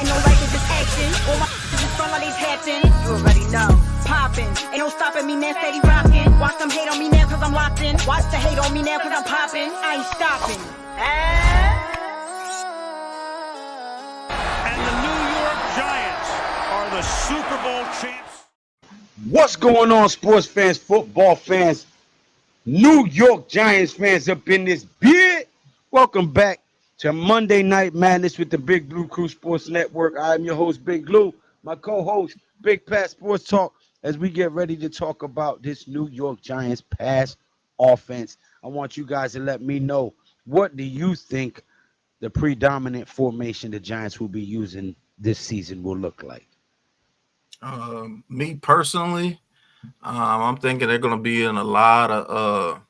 Ain't no life, it's just action. All my just front like they tapping. You already know. Popping. Ain't no stopping me now, steady rocking. Watch them hate on me now, cause I'm locked in. Watch the hate on me now, cause I'm popping. I ain't stopping. And the New York Giants are the Super Bowl champs. What's going on, sports fans, football fans, New York Giants fans up in this bit? Welcome back to Monday Night Madness with the Big Blue Crew Sports Network. I'm your host, Big Blue, my co-host, Big Pat Sports Talk, as we get ready to talk about this New York Giants pass offense. I want you guys to let me know, what do you think the predominant formation the Giants will be using this season will look like? Me personally, I'm thinking they're going to be in a lot of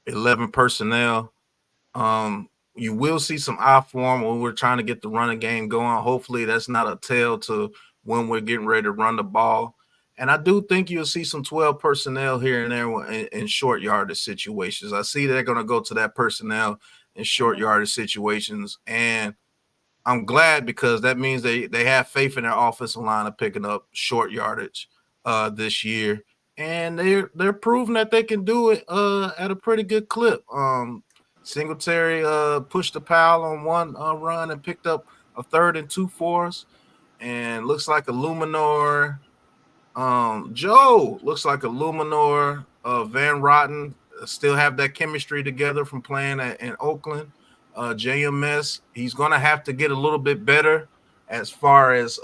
11 personnel. You will see some I form when we're trying to get the running game going. Hopefully that's not a tell to when we're getting ready to run the ball. And I do think you'll see some 12 personnel here and there in short yardage situations. I see they're going to go to that personnel in short yardage situations. And I'm glad, because that means they have faith in their offensive line of picking up short yardage this year. And they're proving that they can do it at a pretty good clip. Singletary pushed the pile on one run and picked up a 3rd and 2 for us. And looks like a Luminor. Joe looks like a Luminor. Van Rotten still have that chemistry together from playing in Oakland. JMS, he's going to have to get a little bit better as far as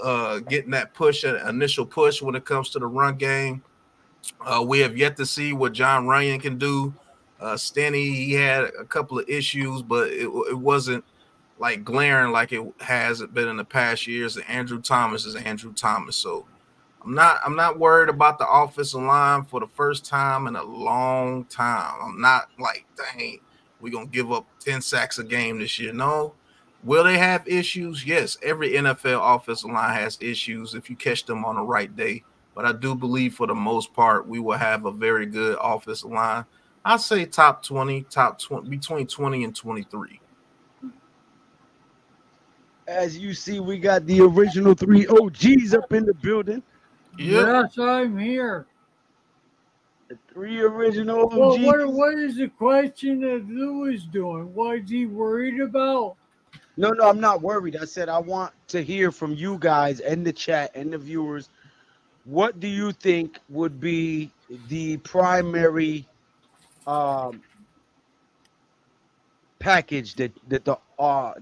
getting that push, an initial push when it comes to the run game. We have yet to see what John Runyan can do. Stenny, he had a couple of issues, but it wasn't like glaring like it has been in the past years. And Andrew Thomas is Andrew Thomas. So I'm not worried about the offensive line for the first time in a long time. I'm not like, dang, we're going to give up 10 sacks a game this year. No. Will they have issues? Yes. Every NFL offensive line has issues if you catch them on the right day. But I do believe for the most part, we will have a very good offensive line. I'd say top 20, between 20 and 23. As you see, we got the original 3 OGs up in the building. Yep. Yes, I'm here. The 3 original OGs. Well, what is the question that Lou is doing? What is he worried about? No, I'm not worried. I said I want to hear from you guys and the chat and the viewers. What do you think would be the primary package that the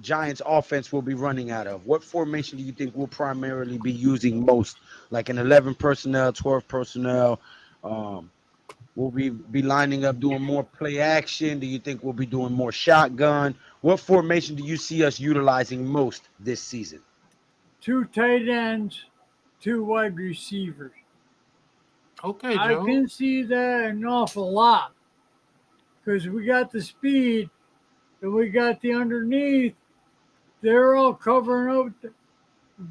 Giants offense will be running out of? What formation do you think we'll primarily be using most? Like an 11 personnel, 12 personnel? Will we be lining up doing more play action? Do you think we'll be doing more shotgun? What formation do you see us utilizing most this season? 2 tight ends, 2 wide receivers. Okay, Joe. I can see that an awful lot, because we got the speed and we got the underneath. They're all covering up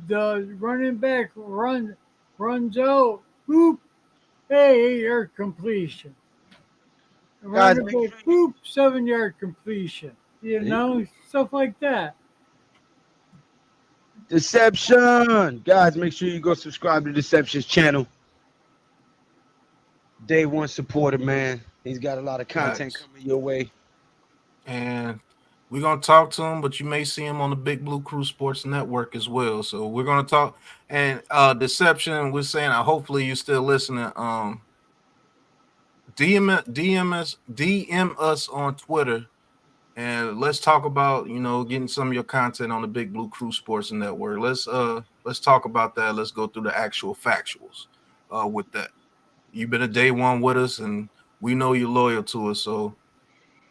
the running back runs out. Boop. Hey, 8-yard completion. Guys, Running back, boop, 7-yard completion. You know, stuff like that. Deception. Guys, make sure you go subscribe to Deception's channel. Day one supporter, man. He's got a lot of content coming your way. And we're going to talk to him, but you may see him on the Big Blue Crew Sports Network as well. So we're going to talk. And Deception, we're saying, hopefully you're still listening. DM us on Twitter, and let's talk about, getting some of your content on the Big Blue Crew Sports Network. Let's talk about that. Let's go through the actual factuals with that. You've been a day one with us, and we know you're loyal to us. So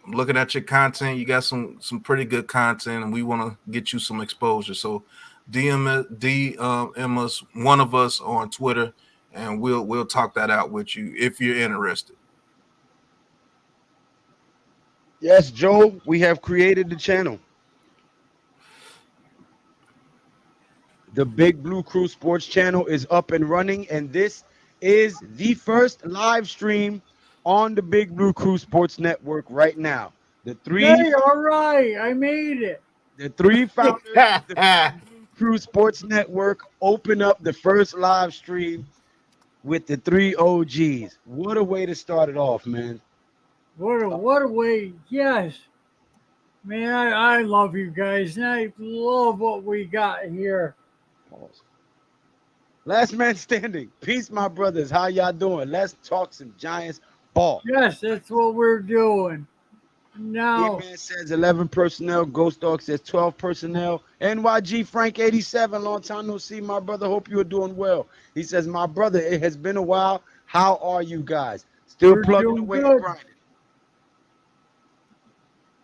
I'm looking at your content. You got some pretty good content, and we want to get you some exposure. So DM us, one of us on Twitter, and we'll talk that out with you if you're interested. Yes, Joe, we have created the channel. The Big Blue Crew Sports channel is up and running, and this is the first live stream on the Big Blue Crew Sports Network right now. The 3 Hey, all right, I made it. The 3 founders of the Big Blue Crew Sports Network open up the first live stream with the three OGs. What a way to start it off, man. What a way. Yes. Man, I love you guys, and I love what we got here. Pause. Last man standing. Peace, my brothers. How y'all doing? Let's talk some Giants ball. Yes, that's what we're doing. Now, E-Man says 11 personnel. Ghost Dog says 12 personnel. NYG Frank 87. Long time no see, my brother. Hope you are doing well. He says, my brother, it has been a while. How are you guys? Still we're plugging doing away and good. grinding.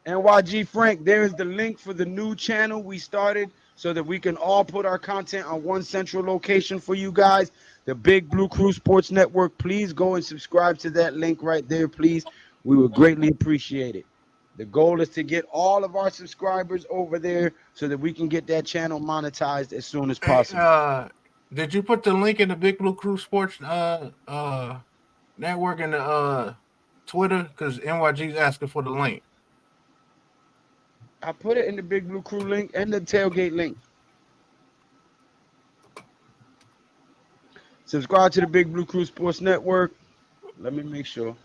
NYG Frank, there is the link for the new channel we started so that we can all put our content on one central location for you guys. The Big Blue Crew Sports Network. Please go and subscribe to that link right there, please. We would greatly appreciate it. The goal is to get all of our subscribers over there so that we can get that channel monetized as soon as possible. Hey, did you put the link in the Big Blue Crew Sports network in the Twitter? Because NYG's asking for the link. I put it in the Big Blue Crew link and the tailgate link. Subscribe to the Big Blue Crew Sports Network. Let me make sure.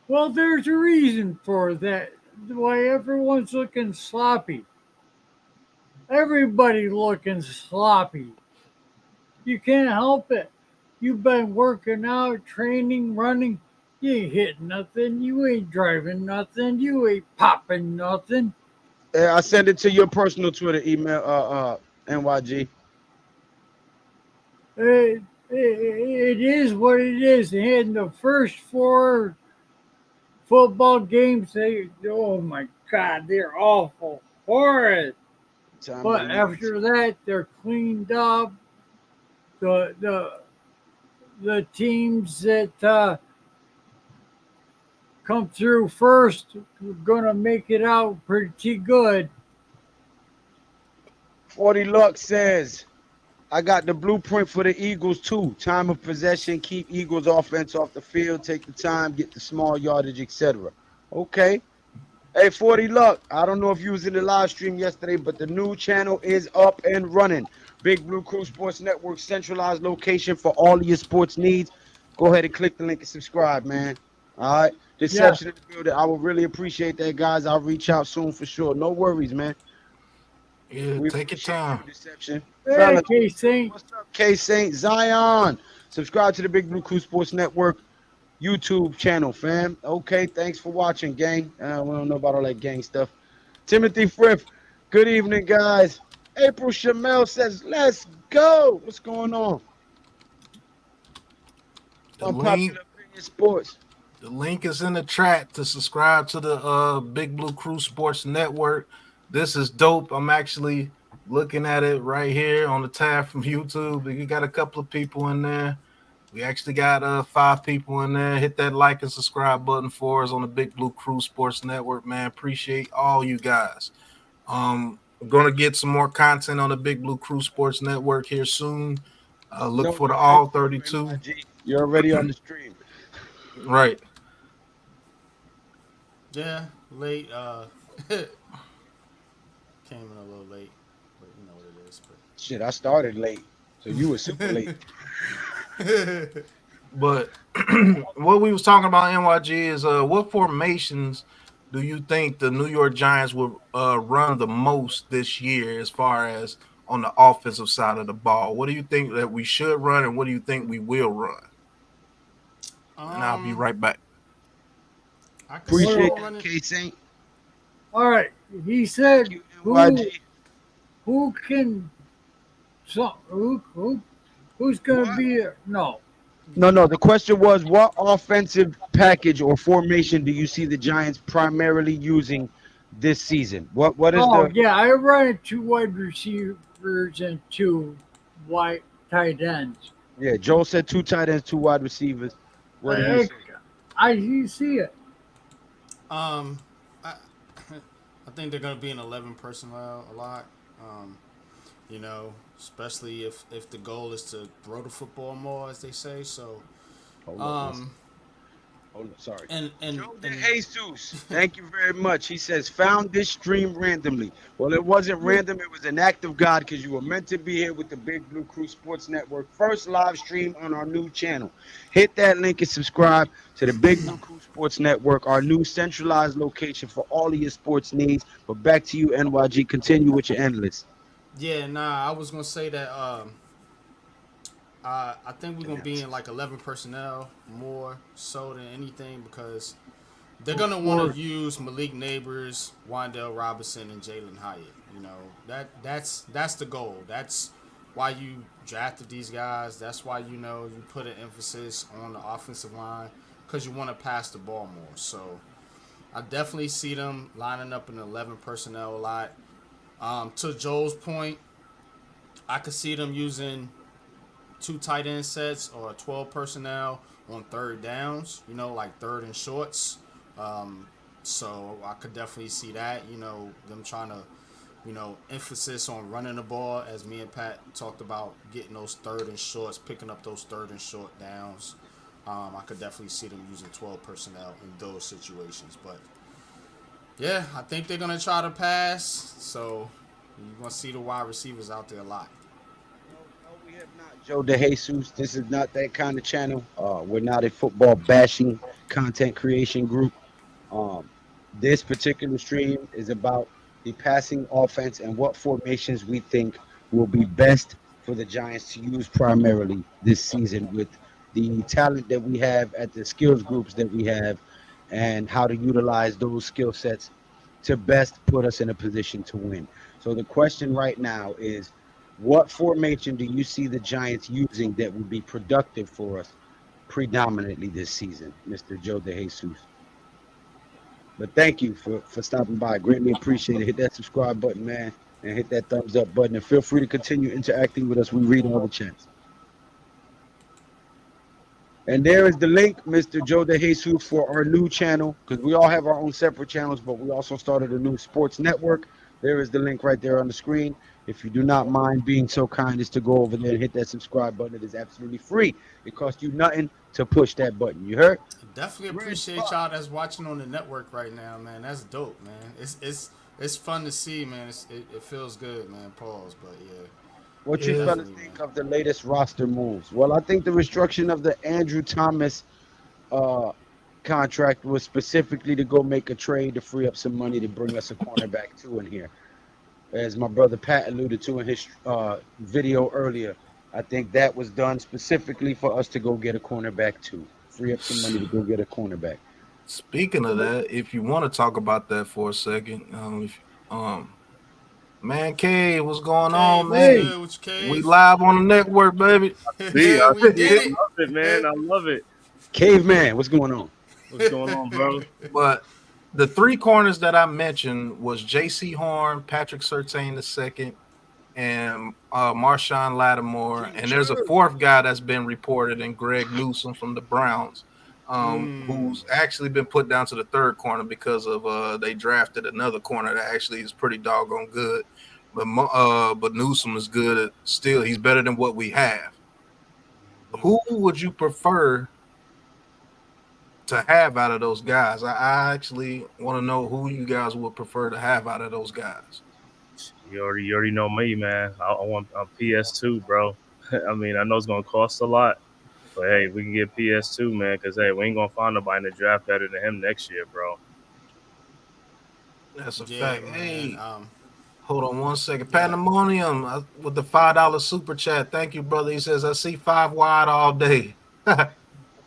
Well, there's a reason for that. Why everyone's looking sloppy. Everybody looking sloppy. You can't help it. You've been working out, training, running. You ain't hitting nothing. You ain't driving nothing. You ain't popping nothing. I send it to your personal Twitter email, NYG. It is what it is. And the first four football games, oh my God, they're awful, horrid. But after that, they're cleaned up. The teams that come through first are gonna make it out pretty good. 40 Luck says, I got the blueprint for the Eagles too. Time of possession, keep Eagles offense off the field, take the time, get the small yardage, etc. Okay. Hey, 40 Luck, I don't know if you was in the live stream yesterday, but the new channel is up and running. Big Blue Crew Sports Network, centralized location for all of your sports needs. Go ahead and click the link and subscribe, man. All right. Deception in the building. I would really appreciate that, guys. I'll reach out soon for sure. No worries, man. Yeah, We take your appreciate time. you, Deception. Hey, Fellas, K-Saint. what's up, K-Saint? Zion. Subscribe to the Big Blue Crew Sports Network YouTube channel, fam. Okay, thanks for watching, gang. We don't know about all that gang stuff. Timothy Frith, good evening, guys. April Shamel says, let's go. What's going on? Unpopular Opinion Sports. The link is in the chat to subscribe to the Big Blue Crew Sports Network. This is dope. I'm actually looking at it right here on the tab from YouTube. You got a couple of people in there. We actually got 5 people in there. Hit that like and subscribe button for us on the Big Blue Crew Sports Network, man. Appreciate all you guys. We're going to get some more content on the Big Blue Crew Sports Network here soon. Look for the All 32. You're already on the stream. Right. Yeah, late. Came in a little late, but you know what it is. But Shit, I started late, so you were super late. But what we was talking about, NYG, is what formations do you think the New York Giants will run the most this year as far as on the offensive side of the ball? What do you think that we should run, and what do you think we will run? And I'll be right back. I can Appreciate see that, K-Saint. All right. He said, NYG. who can, who's going to be, no. No. The question was, what offensive package or formation do you see the Giants primarily using this season? What is Yeah, I run 2 wide receivers and 2 wide tight ends. Yeah, Joel said 2 tight ends, 2 wide receivers. What do you say? I see it. I think they're gonna be in 11 personnel a lot. You know, especially if the goal is to throw the football more, as they say. So, Hold Oh, no, sorry. And Joe De Jesus, thank you very much. He says, found this stream randomly. Well, it wasn't random. It was an act of God because you were meant to be here with the Big Blue Crew Sports Network. First live stream on our new channel. Hit that link and subscribe to the Big Blue Crew Sports Network, our new centralized location for all of your sports needs. But back to you, NYG. Continue with your endless. yeah, nah, I was gonna say that. I think we're gonna be in like 11 personnel more so than anything because they're gonna want to use Malik Neighbors, Wandale Robinson, and Jalen Hyatt. You know that's the goal. That's why you drafted these guys. That's why you put an emphasis on the offensive line because you want to pass the ball more. So I definitely see them lining up in 11 personnel a lot. To Joel's point, I could see them using 2 tight end sets or 12 personnel on third downs, like third and shorts. So I could definitely see that, them trying to, emphasis on running the ball as me and Pat talked about getting those third and shorts, picking up those third and short downs. I could definitely see them using 12 personnel in those situations. But, yeah, I think they're going to try to pass. So you're going to see the wide receivers out there a lot. We have not Joe De Jesus. This is not that kind of channel. We're not a football bashing content creation group. This particular stream is about the passing offense and what formations we think will be best for the Giants to use primarily this season with the talent that we have at the skills groups that we have and how to utilize those skill sets to best put us in a position to win. So the question right now is, what formation do you see the Giants using that would be productive for us predominantly this season, Mr. Joe De Jesus? But thank you for stopping by. Greatly appreciate it. Hit that subscribe button, man, and hit that thumbs up button. And feel free to continue interacting with us. We read all the chats. And there is the link, Mr. Joe De Jesus, for our new channel, because we all have our own separate channels, but we also started a new sports network. There is the link right there on the screen. If you do not mind being so kind as to go over there and hit that subscribe button, it is absolutely free. It costs you nothing to push that button. You heard? Definitely appreciate y'all that's watching on the network right now, man. That's dope, man. It's fun to see, man. It feels good, man. Pause, but yeah. What you fellas think of the latest roster moves? Well, I think the restriction of the Andrew Thomas contract was specifically to go make a trade to free up some money to bring us a cornerback too in here. As my brother Pat alluded to in his video earlier, I think that was done specifically for us to go get a cornerback too. Free up some money to go get a cornerback. Speaking of that, if you want to talk about that for a second, man, K, what's going on, man? We live on the network, baby. Yeah, we did it. I love it, man. I love it. Caveman, what's going on? What's going on, bro? But the 3 corners that I mentioned was J.C. Horn, Patrick Surtain II, and Marshawn Lattimore. And there's a 4th guy that's been reported, in Greg Newsome from the Browns, who's actually been put down to the 3rd corner because of they drafted another corner that actually is pretty doggone good. But Newsome is good. Still, he's better than what we have. Who would you prefer to have out of those guys? I actually want to know who you guys would prefer to have out of those guys. You already know me, man. I want a PS2, bro. I mean, I know it's gonna cost a lot, but hey, we can get PS2, man. Because hey, we ain't gonna find nobody in the draft better than him next year, bro. That's a fact. Man. Hey, hold on one second. Pandemonium with the $5 super chat. Thank you, brother. He says, I see 5 wide all day.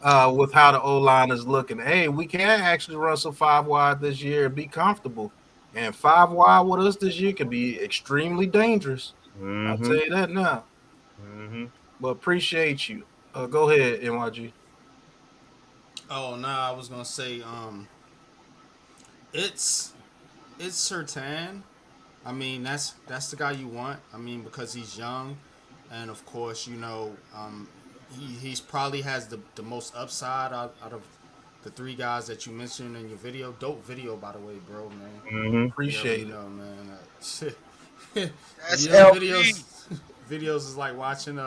With how the O-line is looking. Hey, we can actually run some 5 wide this year and be comfortable. And 5 wide with us this year can be extremely dangerous. I'll tell you that now. But appreciate you. Go ahead, NYG. Oh, no, I was going to say it's Surtain. I mean, that's the guy you want. I mean, because he's young. And, of course, he's probably has the most upside out of the 3 guys that you mentioned in your video. Dope video, by the way, bro, man. Appreciate it. Man. That's LP. Videos is like watching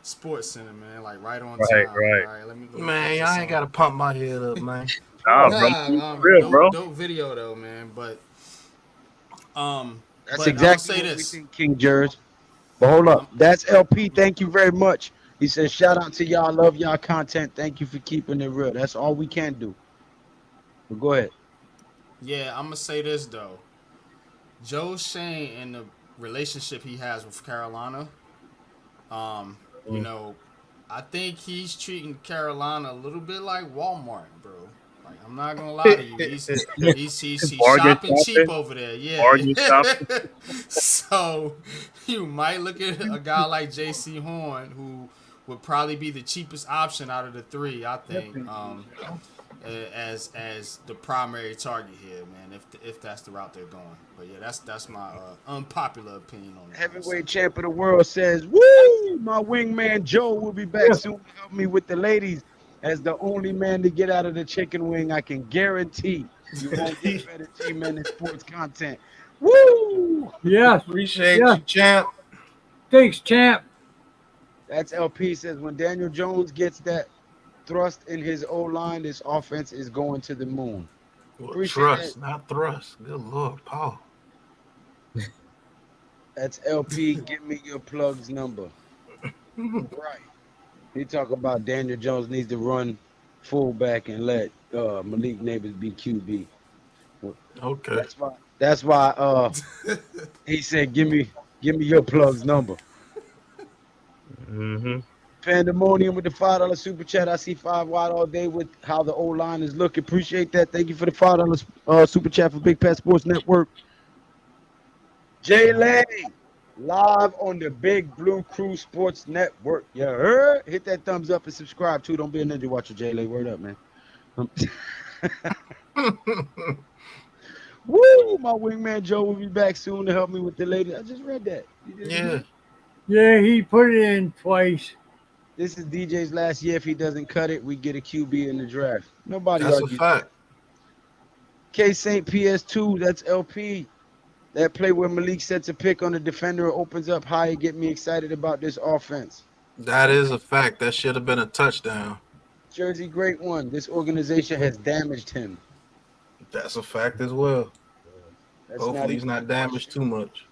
Sports Center, man. Like right on Right, time. right. All right, let me Man, put y'all this ain't on. gotta pump my head up, man. Nah, bro. Real, Dope, bro. dope video though, man. But That's but I'm gonna exactly say what we this. think, King Jers. But hold up, Um, that's LP. Thank you very much. He says, shout out to y'all. Love y'all content. Thank you for keeping it real. That's all we can do. But go ahead. yeah, I'm gonna say this though. Joe Shane and the relationship he has with Carolina, you know, I think he's treating Carolina a little bit like Walmart, bro. Like I'm not gonna lie to you, he's Bargain shopping cheap shopping. over there, yeah. Bargain shopping. So you might look at a guy like J.C. Horn, who would probably be the cheapest option out of the three, I think, as the primary target here, man. If that's the route they're going, but yeah, that's my unpopular opinion on it. Heavyweight champ of the world says, woo! My wingman Joe will be back soon to help me with the ladies. As the only man to get out of the chicken wing, I can guarantee you won't get better G-men in sports content. Woo! Yes. Appreciate Yeah. you, champ. Thanks, champ. That's LP says when Daniel Jones gets that thrust in his O-line, this offense is going to the moon. Well, Appreciate trust, not thrust. Good Lord, Paul. That's LP. Give me your plug's number. Right. He talk about Daniel Jones needs to run fullback and let Malik Neighbors be QB. Okay. That's why he said give me your plug's number. Mm-hmm. Pandemonium with the $5 super chat. I see 5 wide all day with how the old line is looking. Appreciate that. Thank you for the $5 super chat for Big Pat Sports Network. Jay Lane, live on the Big Blue Crew Sports Network. You heard? Hit that thumbs up and subscribe too. Don't be a ninja watcher, Jay Lane. Word up, man. Woo! My wingman Joe will be back soon to help me with the lady. I just read that. Yeah. Yeah, he put it in twice. This is DJ's last year. If he doesn't cut it, we get a QB in the draft. Nobody That's a argues. fact. K Saint PS2, that's LP. That play where Malik sets a pick on the defender, opens up high, and get me excited about this offense. That is a fact. That should have been a touchdown. Jersey, great one. This organization has damaged him. That's a fact as well. That's Hopefully he's even not a damaged question. too much.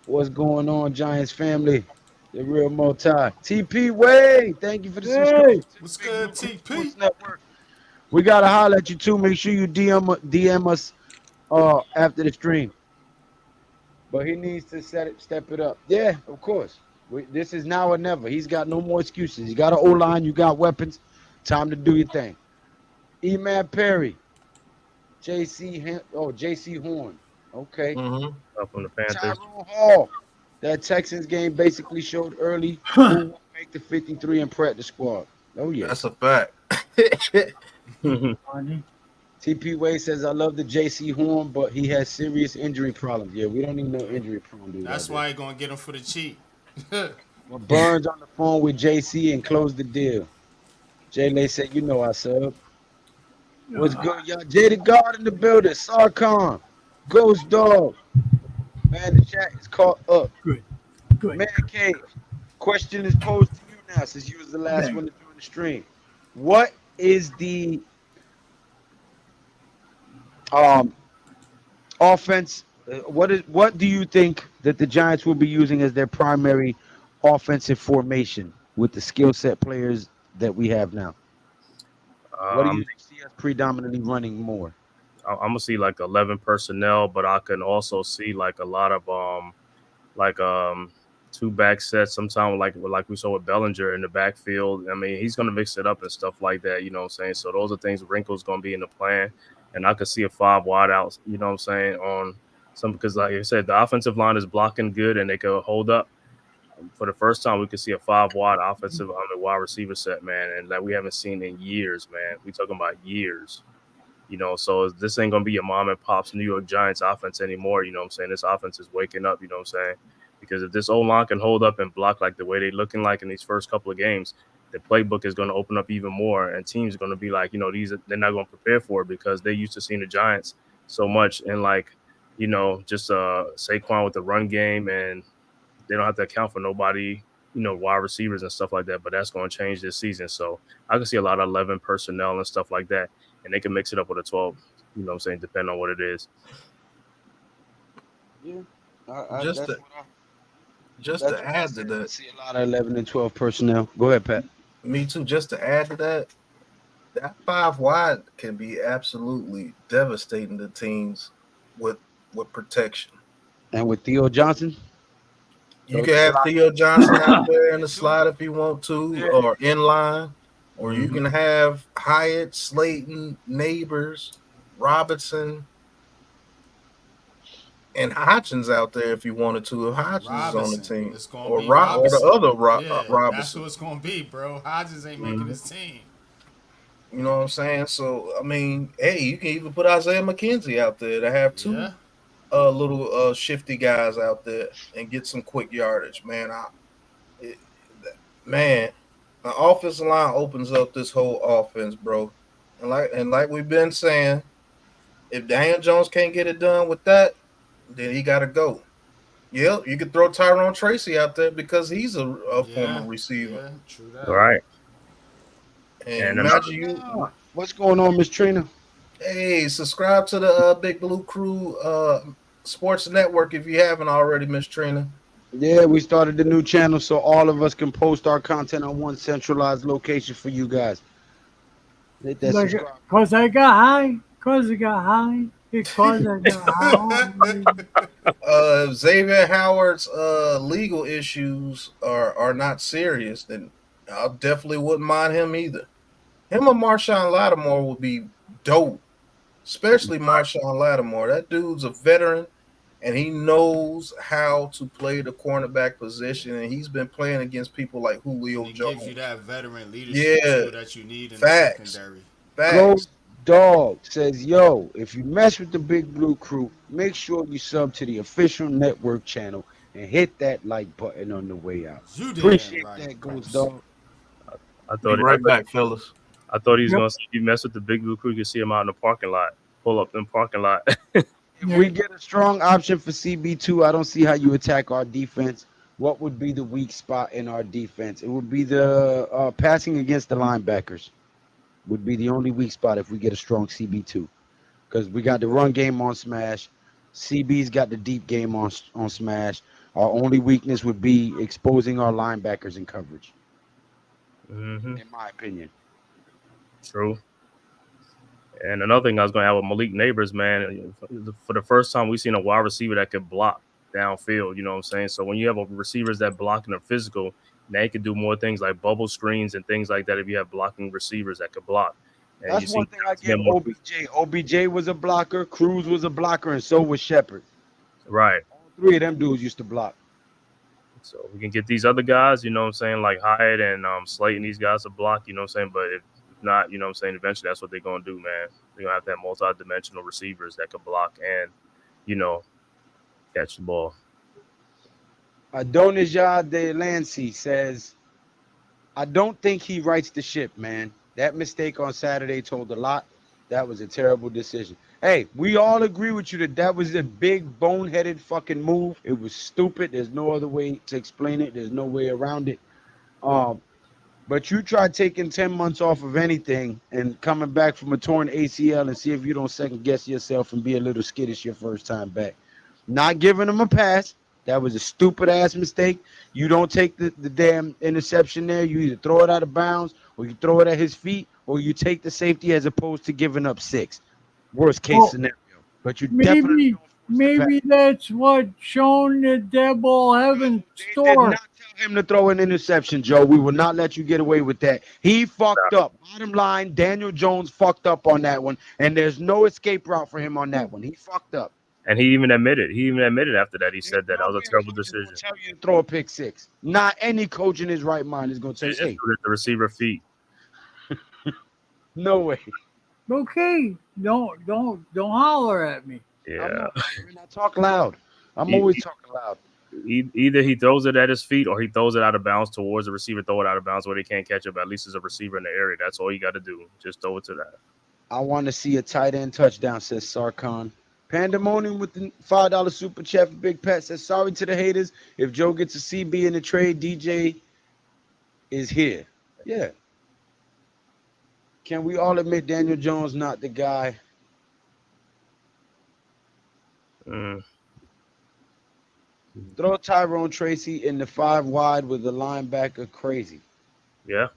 What's going on, Giants family? The real multi. TP Wade, thank you for the subscription. What's good, TP? Sports Network. We gotta holler at you too. Make sure you DM us after the stream. But he needs to step it up. Yeah, of course. This is now or never. He's got no more excuses. You got an O-line, you got weapons. Time to do your thing. E-Man Perry. JC Horn. Okay. Mm-hmm. Up on the Panthers. Tyrone Hall. That Texans game basically showed early who will make the 53 and practice squad. Oh, yeah. That's a fact. Funny. TP Wade says, I love the JC Horn, but he has serious injury problems. Yeah, we don't need no injury prone dude. That's why he gonna get him for the cheap. Well, Burns on the phone with JC and closed the deal. Jay Lay said, you know I sub. What's good, y'all? Jada God in the building. Sarkon. Ghost Dog. Man, the chat is caught up. Good. Man Cave. Question is posed to you now since you was the last one to join the stream. What is the offense? What do you think that the Giants will be using as their primary offensive formation with the skill set players that we have now? What do you see us predominantly running more? I'm gonna see like 11 personnel, but I can also see like a lot of two back sets. Sometimes like we saw with Bellinger in the backfield. I mean, he's gonna mix it up and stuff like that. You know what I'm saying? So those are things Wrinkle's gonna be in the plan, and I could see a 5 wide out. You know what I'm saying? On some, because like I said, the offensive line is blocking good and they could hold up. For the first time, we could see a 5 wide offensive wide receiver set, man, and that we haven't seen in years, man. We talking about years. You know, so this ain't going to be your mom and pop's New York Giants offense anymore. You know what I'm saying? This offense is waking up, you know what I'm saying? Because if this O-line can hold up and block like the way they're looking like in these first couple of games, the playbook is going to open up even more, and teams are going to be like, you know, they're not going to prepare for it because they're used to seeing the Giants so much and like, you know, just Saquon with the run game, and they don't have to account for nobody wide receivers and stuff like that. But that's going to change this season. So I can see a lot of 11 personnel and stuff like that, and they can mix it up with a 12. You know what I'm saying? Depending on what it is. Yeah. Just to add to I that, see a lot of 11 and 12 personnel. Go ahead, Pat. me too. Just to add to that, that 5 wide can be absolutely devastating to teams with protection. And with Theo Johnson, You can have Theo Johnson out there in the slot if you want to, or in line, or you can have Hyatt, Slayton, Neighbors, Robinson, and Hodgins out there if you wanted to. If Hodgins is on the team, It's gonna or be or the other Yeah, Robinson. that's who it's gonna be, bro. Hodgins ain't making his team. You know what I'm saying? So I mean, hey, you can even put Isaiah McKenzie out there to have two Yeah. little shifty guys out there and get some quick yardage, man. Man, the offensive line opens up this whole offense, bro. And like we've been saying, if Daniel Jones can't get it done with that, then he got to go. Yep, you could throw Tyrone Tracy out there because he's a former receiver. Yeah, true that. All right. And imagine you. what's going on, Miss Trina? Hey, subscribe to the Big Blue Crew Sports Network if you haven't already, Miss Trina. Yeah, we started the new channel so all of us can post our content on one centralized location for you guys. Hit that subscribe. Because I got high. Because I got high. Because I got high. Xavier Howard's legal issues are not serious, then I definitely wouldn't mind him either. Him or Marshawn Lattimore would be dope, especially Marshawn Lattimore. That dude's a veteran, and he knows how to play the cornerback position, and he's been playing against people like Julio It Jones. gives you that veteran leadership too that you need in Facts. the secondary. Ghost Dog says, yo, if you mess with the Big Blue Crew, make sure you sub to the official network channel and hit that like button on the way out. Appreciate that, Ghost Dog. I thought Be right back, fellas. I thought he was gonna say, if you mess with the Big Blue Crew, you can see him out in the parking lot. Pull up in parking lot. If we get a strong option for CB2, I don't see how you attack our defense. What would be the weak spot in our defense? It would be the passing against the linebackers. Would be the only weak spot if we get a strong CB2. Because we got the run game on Smash. CB's got the deep game on Smash. Our only weakness would be exposing our linebackers in coverage. In my opinion. True. And another thing I was going to add with Malik Neighbors, man, for the first time we've seen a wide receiver that could block downfield, you know what I'm saying? So when you have receivers that block in the physical, now you can do more things like bubble screens and things like that if you have blocking receivers that could block. And That's one thing I give OBJ. OBJ was a blocker, Cruz was a blocker, and so was Shepard. Right. All three of them dudes used to block. So we can get these other guys, you know what I'm saying, like Hyatt and Slayton, these guys to block, you know what I'm saying? But if not, you know what I'm saying, eventually that's what they're going to do, man. They're going to have to have multi-dimensional receivers that can block and, you know, catch the ball. Adonijah De Lancey says, I don't think he rights the ship, man. That mistake on Saturday told a lot. That was a terrible decision. Hey, we all agree with you that was a big boneheaded fucking move. It was stupid. There's no other way to explain it. There's no way around it. But you try taking 10 months off of anything and coming back from a torn ACL and see if you don't second guess yourself and be a little skittish your first time back. Not giving him a pass. That was a stupid ass mistake. You don't take the damn interception there. You either throw it out of bounds or you throw it at his feet or you take the safety as opposed to giving up 6. Worst case scenario. But you definitely maybe that's what Sean the Devil have in store. Did not tell him to throw an interception, Joe. We will not let you get away with that. He fucked up. Bottom line, Daniel Jones fucked up on that one, and there's no escape route for him on that one. He fucked up. And he even admitted. After that. He said that was a terrible decision. Tell you to throw a pick 6. Not any coach in his right mind is going to say, hey, the receiver feet. No way. Okay, don't holler at me. Yeah. I talk loud. I'm always talking loud. Either he throws it at his feet or he throws it out of bounds towards the receiver, throw it out of bounds where they can't catch it. But at least as a receiver in the area, that's all you got to do. Just throw it to that. I want to see a tight end touchdown, says Sarkhan. Pandemonium with the $5 super chat for Big Pat says, sorry to the haters. If Joe gets a CB in the trade, DJ is here. Yeah. Can we all admit Daniel Jones not the guy? Throw Tyrone Tracy in the 5 wide with the linebacker crazy. Yeah.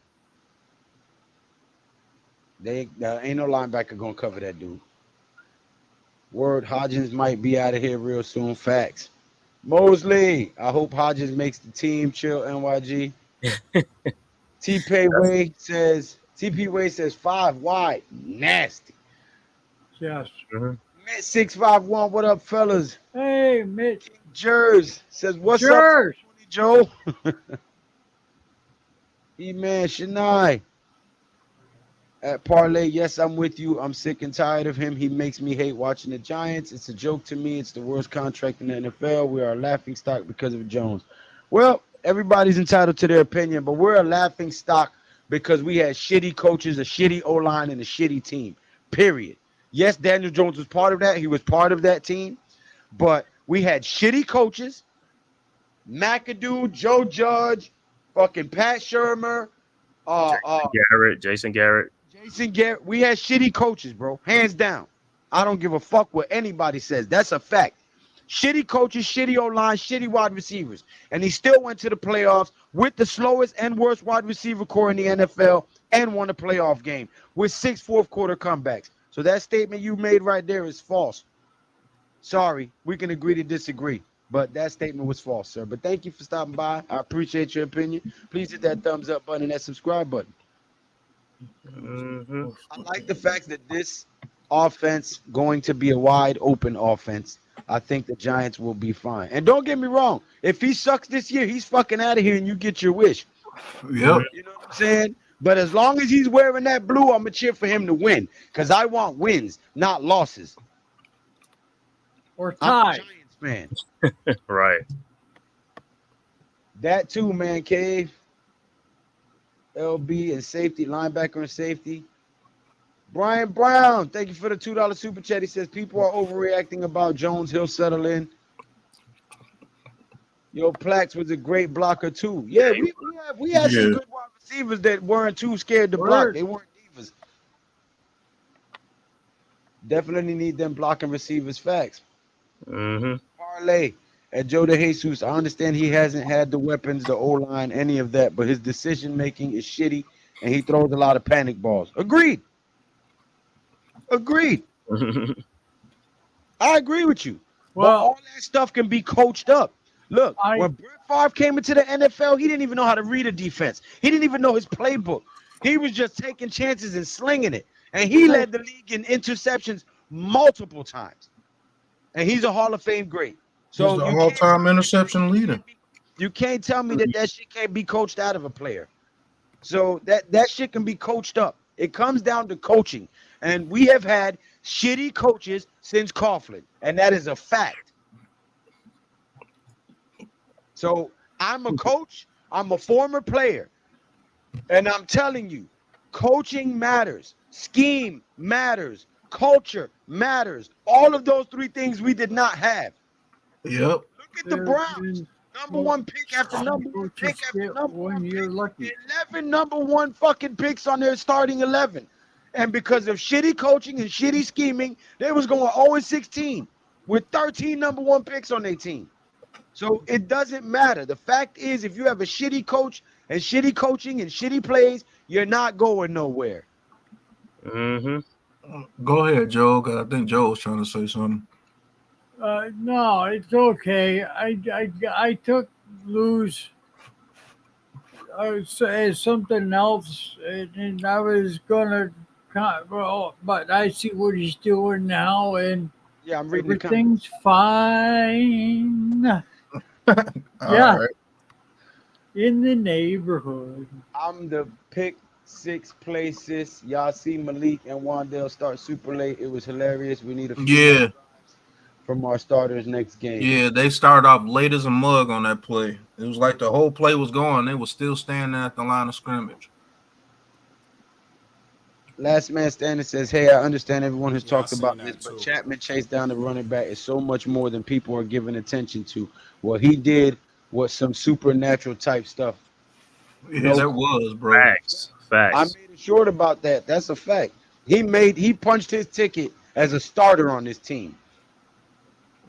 Ain't no linebacker gonna cover that dude. Word, Hodgins might be out of here real soon. Facts. Mosley, I hope Hodgins makes the team. Chill, NYG. TP Way says 5 wide. Nasty. Yes. Mitt 651, what up, fellas? Hey, Mitch. Jers says, what's Jers. up, Joe? E-Man, Shania. At Parlay, yes, I'm with you. I'm sick and tired of him. He makes me hate watching the Giants. It's a joke to me. It's the worst contract in the NFL. We are a laughing stock because of Jones. Well, everybody's entitled to their opinion, but we're a laughing stock because we had shitty coaches, a shitty O-line, and a shitty team, period. Yes, Daniel Jones was part of that. He was part of that team, but we had shitty coaches, McAdoo, Joe Judge, fucking Pat Shermer, Jason Garrett. We had shitty coaches, bro. Hands down. I don't give a fuck what anybody says. That's a fact. Shitty coaches, shitty O-line, shitty wide receivers. And he still went to the playoffs with the slowest and worst wide receiver core in the NFL and won a playoff game with 6 fourth-quarter comebacks. So that statement you made right there is false. Sorry, we can agree to disagree. But that statement was false, sir. But thank you for stopping by. I appreciate your opinion. Please hit that thumbs up button and that subscribe button. I like the fact that this offense going to be a wide open offense. I think the Giants will be fine. And don't get me wrong. If he sucks this year, he's fucking out of here and you get your wish. Yep. You know what I'm saying? But as long as he's wearing that blue, I'm going to cheer for him to win because I want wins, not losses. Or I'm a tie. Giants fan. Right. That too, man, Cave. LB and safety, linebacker and safety. Brian Brown, thank you for the $2 super chat. He says people are overreacting about Jones. He'll settle in. Yo, Plax was a great blocker too. Yeah, we had some good wide receivers that weren't too scared to block. They weren't divas. Definitely need them blocking receivers. Facts. Parlay at Joe DeJesus. I understand he hasn't had the weapons, the O-line, any of that, but his decision making is shitty and he throws a lot of panic balls. Agreed. I agree with you. Well, but all that stuff can be coached up. Look, when Brett Favre came into the NFL, he didn't even know how to read a defense. He didn't even know his playbook. He was just taking chances and slinging it. And he led the league in interceptions multiple times. And he's a Hall of Fame great. So he's the all-time interception leader. You can't tell me that shit can't be coached out of a player. So that shit can be coached up. It comes down to coaching. And we have had shitty coaches since Coughlin. And that is a fact. So I'm a coach. I'm a former player. And I'm telling you, coaching matters. Scheme matters. Culture matters. All of those 3 things we did not have. Yep. Look at the Browns. Number 1 pick after number 1 pick after number 1 pick. You're lucky. 11 number 1 fucking picks on their starting 11. And because of shitty coaching and shitty scheming, they was going 0-16 with 13 number 1 picks on their team. So it doesn't matter. The fact is, if you have a shitty coach and shitty coaching and shitty plays, you're not going nowhere. Go ahead, Joe. 'Cause I think Joe was trying to say something. No, it's okay. I took lose as something else, and I was gonna, but I see what he's doing now, and yeah, I'm reading everything's fine. Yeah, right. In the neighborhood. I'm the pick 6 places. Y'all see Malik and Wandale start super late. It was hilarious. We need a few from our starters next game. Yeah, they started off late as a mug on that play. It was like the whole play was going. They were still standing at the line of scrimmage. Last Man Standing says, hey, I understand everyone has Yeah, I talked seen about that this, but too. Chapman chased down the running back is so much more than people are giving attention to. What he did was some supernatural type stuff. Yeah, No, that was, bro. Facts. I Facts. made it short about that. That's a fact. He punched his ticket as a starter on this team.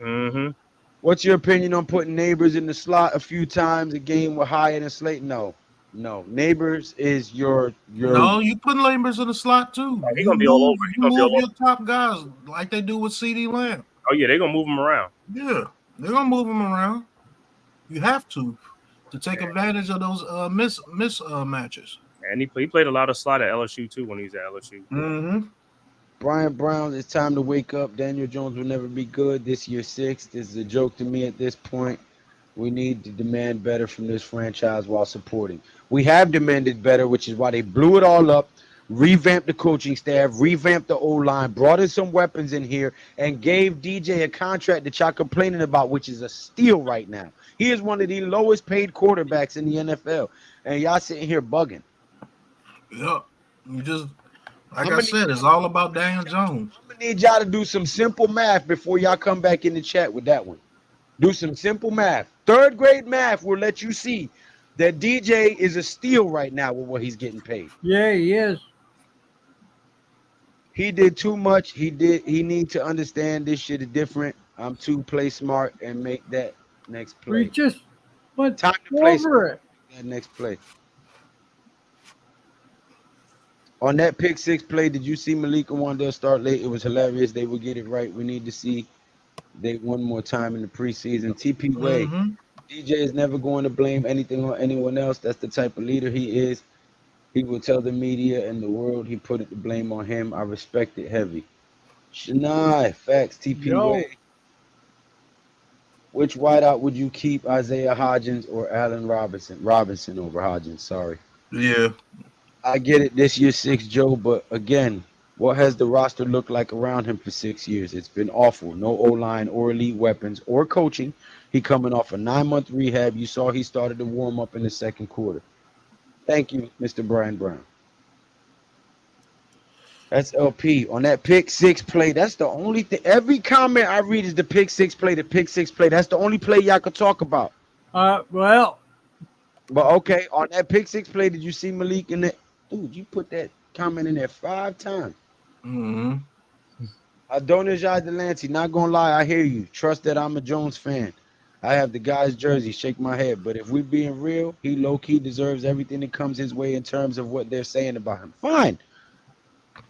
Mm-hmm. What's your opinion on putting Neighbors in the slot a few times a game with Hyatt and Slate? No. Neighbors is your No, you put Lambers in the slot too. He gonna be all over. He You gonna be all move over. your top guys like they do with CD Lamb. Oh yeah, they gonna move him around. Yeah, they're gonna move him around. You have to take advantage of those miss matches. And he played a lot of slot at LSU too when he was at LSU. Mm-hmm. Brian Brown. It's time to wake up. Daniel Jones will never be good. This year 6. This is a joke to me at this point. We need to demand better from this franchise while supporting. We have demanded better, which is why they blew it all up, revamped the coaching staff, revamped the O-line, brought in some weapons in here, and gave DJ a contract that y'all complaining about, which is a steal right now. He is one of the lowest paid quarterbacks in the NFL, and y'all sitting here bugging. Yep. You just like How I many- said, it's all about Daniel Jones. I'm gonna need y'all to do some simple math before y'all come back in the chat with that one. Do some simple math. 3rd grade math will let you see that DJ is a steal right now with what he's getting paid. Yeah, he is. He did too much. He need to understand this shit is different. I'm too play smart and make that next We play. just went Time to play over it. that next play. On that pick 6 play, did you see Malik and Wandell start late? It was hilarious. They will get it right. We need to see they one more time in the preseason. TP Way, Mm-hmm. DJ is never going to blame anything on anyone else. That's the type of leader he is. He will tell the media and the world he put it to blame on him. I respect it heavy. Shania, facts, TP Yo. Way. Which wideout would you keep, Isaiah Hodgins or Allen Robinson? Robinson over Hodgins, sorry. Yeah. I get it, this year 6, Joe, but again, what has the roster looked like around him for 6 years? It's been awful. No O-line or elite weapons or coaching. He coming off a 9-month rehab. You saw he started to warm up in the 2nd quarter. Thank you, Mr. Brian Brown. That's LP. On that pick 6 play, that's the only thing. Every comment I read is the pick 6 play, the pick 6 play. That's the only play y'all could talk about. Well, But okay, on that pick 6 play, did you see Malik in it? Dude, you put that comment in there 5 times. Mm-hmm. Adonijah Delancey, not gonna lie, I hear you. Trust that I'm a Jones fan. I have the guy's jersey, shake my head. But if we're being real, he low-key deserves everything that comes his way in terms of what they're saying about him. Fine.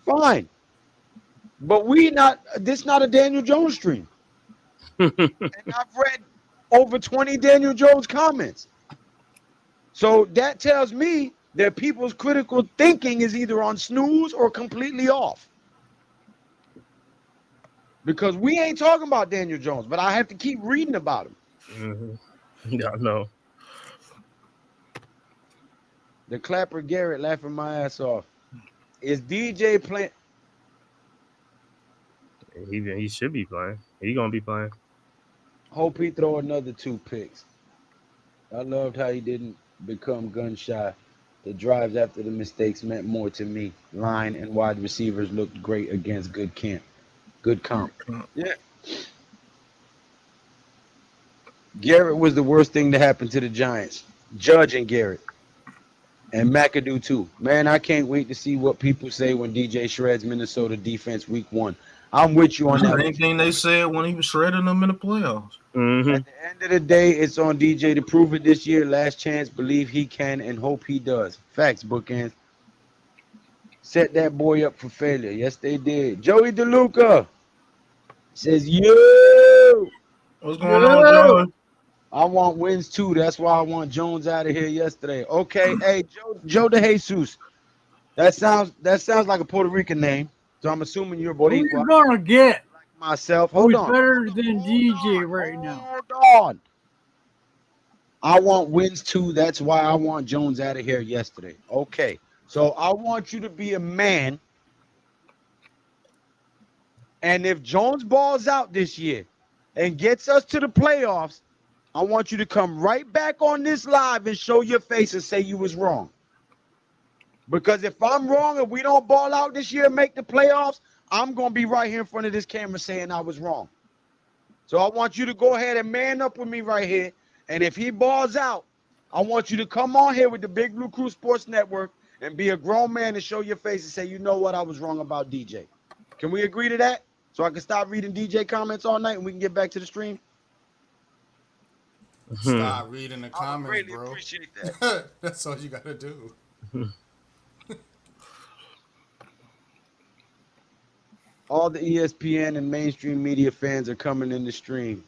But this not a Daniel Jones stream. And I've read over 20 Daniel Jones comments. So that tells me that people's critical thinking is either on snooze or completely off. Because we ain't talking about Daniel Jones, but I have to keep reading about him. Mm-hmm. Yeah, I know. The Clapper Garrett laughing my ass off. Is DJ playing? He should be playing. He gonna be playing. Hope he throw another 2 picks. I loved how he didn't become gun shy. The drives after the mistakes meant more to me. Line and wide receivers looked great against good comp. Yeah. Garrett was the worst thing to happen to the Giants. Judge and Garrett. And McAdoo too. Man, I can't wait to see what people say when DJ shreds Minnesota defense week 1. I'm with you on that. Anything they said when he was shredding them in the playoffs. Mm-hmm. At the end of the day, it's on DJ to prove it this year. Last chance, believe he can, and hope he does. Facts, bookends. Set that boy up for failure. Yes, they did. Joey DeLuca says, yo, What's going on, Joey? I want wins too. That's why I want Jones out of here yesterday. Okay, hey, Joe DeJesus. That sounds like a Puerto Rican name. So I'm assuming you're who you Boricua. gonna get? Myself. Hold Who's on. better than DJ right now? Hold on. I want wins too. That's why I want Jones out of here yesterday. Okay. So I want you to be a man. And if Jones balls out this year and gets us to the playoffs, I want you to come right back on this live and show your face and say you was wrong. Because if I'm wrong and we don't ball out this year and make the playoffs, I'm going to be right here in front of this camera saying I was wrong. So I want you to go ahead and man up with me right here. And if he balls out, I want you to come on here with the Big Blue Crew Sports Network and be a grown man and show your face and say, you know what, I was wrong about DJ. Can we agree to that? So I can stop reading DJ comments all night and we can get back to the stream? Stop reading the I comments, really bro. appreciate that. That's all you gotta do. All the ESPN and mainstream media fans are coming in the stream.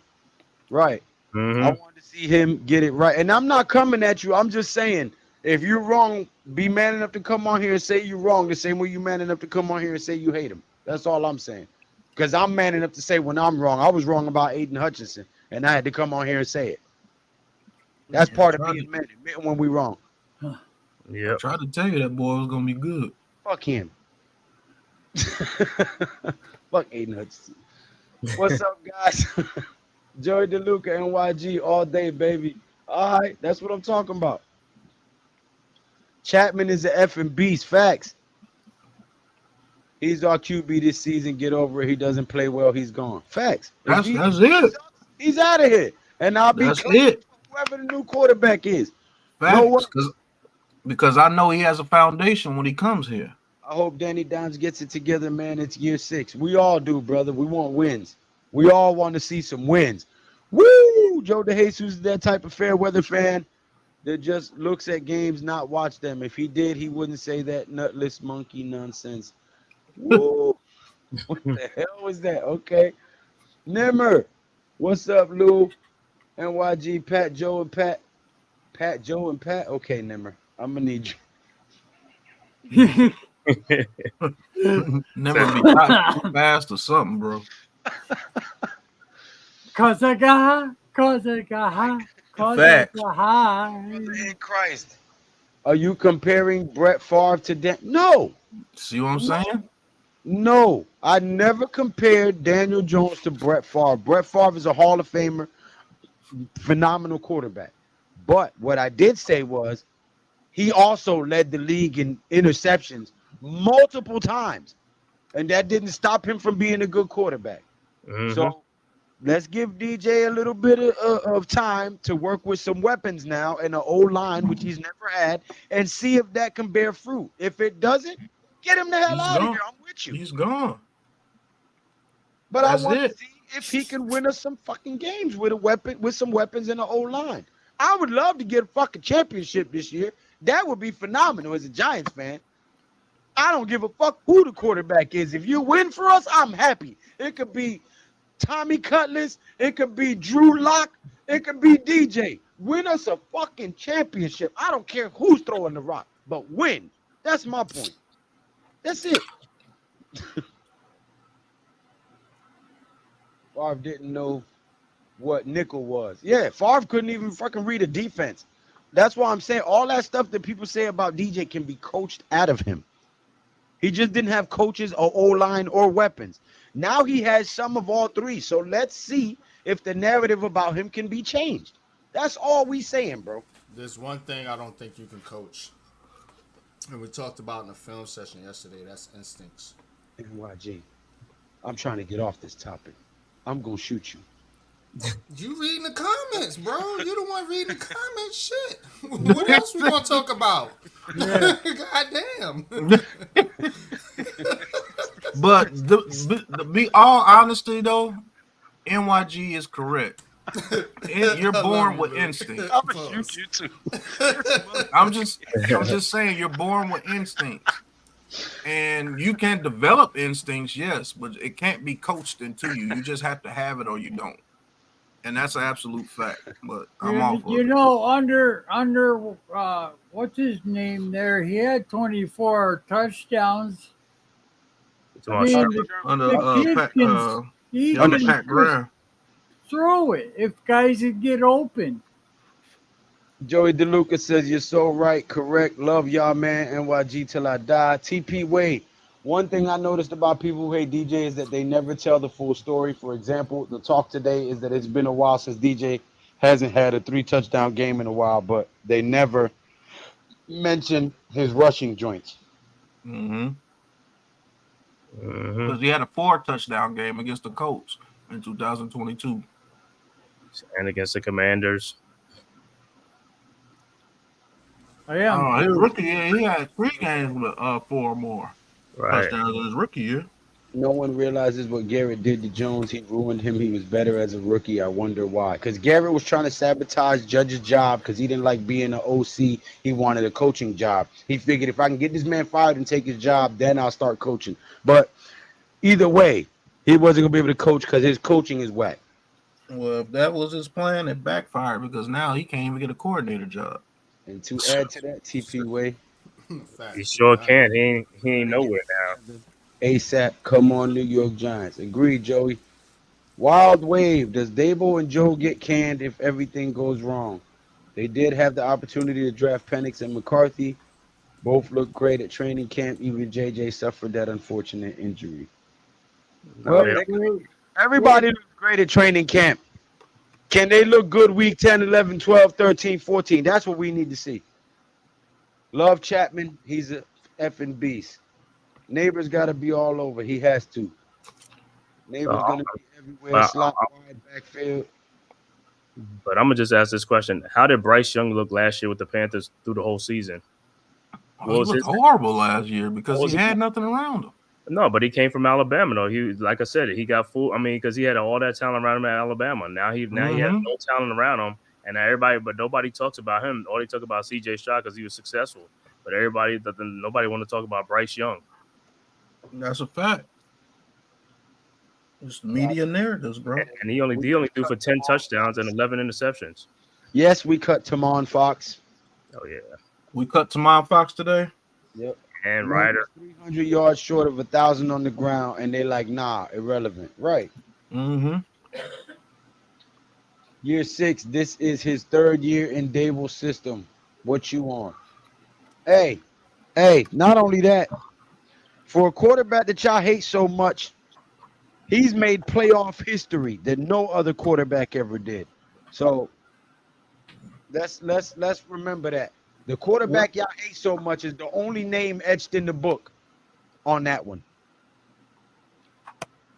Right. I want to see him get it right. And I'm not coming at you. I'm just saying, if you're wrong, be man enough to come on here and say you're wrong the same way you man enough to come on here and say you hate him. That's all I'm saying. Because I'm man enough to say when I'm wrong. I was wrong about Aiden Hutchinson, and I had to come on here and say it. That's part of being man, admitting when we wrong. Yeah. I tried to tell you that boy was gonna be good. Fuck him. Fuck Aiden Hutchinson. What's up, guys? Joey DeLuca, NYG, all day, baby. All right, that's what I'm talking about. Chapman is an effing beast. Facts. He's our QB this season. Get over it. He doesn't play well. He's gone. Facts. That's it. He's out of here. And I'll be That's it. whoever the new quarterback is. Facts, because I know he has a foundation when he comes here. I hope Danny Dimes gets it together, man. It's year 6. We all do, brother. We want wins. We all want to see some wins. Woo! Joe DeJesus is that type of fair weather fan that just looks at games, not watch them. If he did, he wouldn't say that nutless monkey nonsense. Woo! What the hell was that? Okay. Nimmer. What's up, Lou? NYG, Pat, Joe, and Pat. Pat, Joe, and Pat. Okay, Nimmer. I'm going to need you. Never be hot too fast or something, bro. Cause I got high. Facts. In Christ. Are you comparing Brett Favre to Dan? No. See what I'm saying? No. I never compared Daniel Jones to Brett Favre. Brett Favre is a Hall of Famer, phenomenal quarterback. But what I did say was he also led the league in interceptions multiple times. And that didn't stop him from being a good quarterback. So let's give DJ a little bit of time to work with some weapons now and an O-line, which he's never had, and see if that can bear fruit. If it doesn't, get him the hell out of here. I'm with you. He's gone. But That's I want it. to see if he can win us some fucking games with a weapon, with some weapons in the O-line. I would love to get a fucking championship this year. That would be phenomenal as a Giants fan. I don't give a fuck who the quarterback is. If you win for us, I'm happy. It could be Tommy Cutlass. It could be Drew Lock. It could be DJ. Win us a fucking championship. I don't care who's throwing the rock, but win. That's my point. That's it. Favre didn't know what nickel was. Yeah, Favre couldn't even fucking read a defense. That's why I'm saying all that stuff that people say about DJ can be coached out of him. He just didn't have coaches or O-line or weapons. Now he has some of all three. So let's see if the narrative about him can be changed. That's all we saying, bro. There's one thing I don't think you can coach. And we talked about in the film session yesterday. That's instincts. NYG, I'm trying to get off this topic. I'm going to shoot you. You reading the comments, bro. You the one reading the comments. Shit. What else we going to talk about? Yeah. Goddamn. But the be all honesty though, NYG is correct. You're born with instinct. I'm going to shoot you too. I'm just saying you're born with instincts. And you can develop instincts, yes, but it can't be coached into you. You just have to have it or you don't. And that's an absolute fact. But I'm all for You it. know, under what's his name there? He had 24 touchdowns. I mean, Under the kid Pat, he under can Pat Graham. throw it if guys would get open. Joey DeLuca says, you're so right, correct. Love y'all, man. NYG till I die. TP Wade. One thing I noticed about people who hate DJ is that they never tell the full story. For example, the talk today is that it's been a while since DJ hasn't had a 3-touchdown game in a while, but they never mention his rushing joints. Mm-hmm. Mhm. Because he had a 4-touchdown game against the Colts in 2022. And against the Commanders. I am His too. rookie year, he had 3 games with 4 or more Right. touchdowns in his rookie year. No one realizes what Garrett did to Jones. He ruined him. He was better as a rookie. I wonder why. Because Garrett was trying to sabotage Judge's job because he didn't like being an OC. He wanted a coaching job. He figured if I can get this man fired and take his job, then I'll start coaching. But either way, he wasn't going to be able to coach because his coaching is whack. Well, if that was his plan, it backfired because now he can't even get a coordinator job. And to add to that, TP Way, Facts. He sure can. He ain't nowhere now. ASAP, come on, New York Giants. Agreed, Joey. Wild Wave, does Dabo and Joe get canned if everything goes wrong? They did have the opportunity to draft Penix and McCarthy. Both looked great at training camp. Even JJ suffered that unfortunate injury. No, Well, they- everybody looks great at training camp. Can they look good week 10, 11, 12, 13, 14? That's what we need to see. Love Chapman. He's a effing beast. Neighbors got to be all over. He has to. Neighbors going to be everywhere. Slot wide backfield. But I'm gonna just ask this question: how did Bryce Young look last year with the Panthers through the whole season? He looked horrible last year because he had nothing around him. No, but he came from Alabama though. He, like I said, he got full. I mean, because he had all that talent around him at Alabama. Now he has no talent around him, and nobody talks about him. All they talk about C.J. Stroud because he was successful. But nobody want to talk about Bryce Young. That's a fact. It's media narratives, bro. And he only threw for 10 touchdowns and 11 interceptions. Yes, we cut Tamon Fox. Oh yeah. We cut Tamon Fox today. Yep. And Ryder. 300 yards short of 1,000 on the ground, and they like, nah, irrelevant. Right. Mm-hmm. Year 6, this is his 3rd year in Dable's system. What you on? Hey, not only that, for a quarterback that y'all hate so much, he's made playoff history that no other quarterback ever did. So let's remember that. The quarterback y'all hate so much is the only name etched in the book on that one.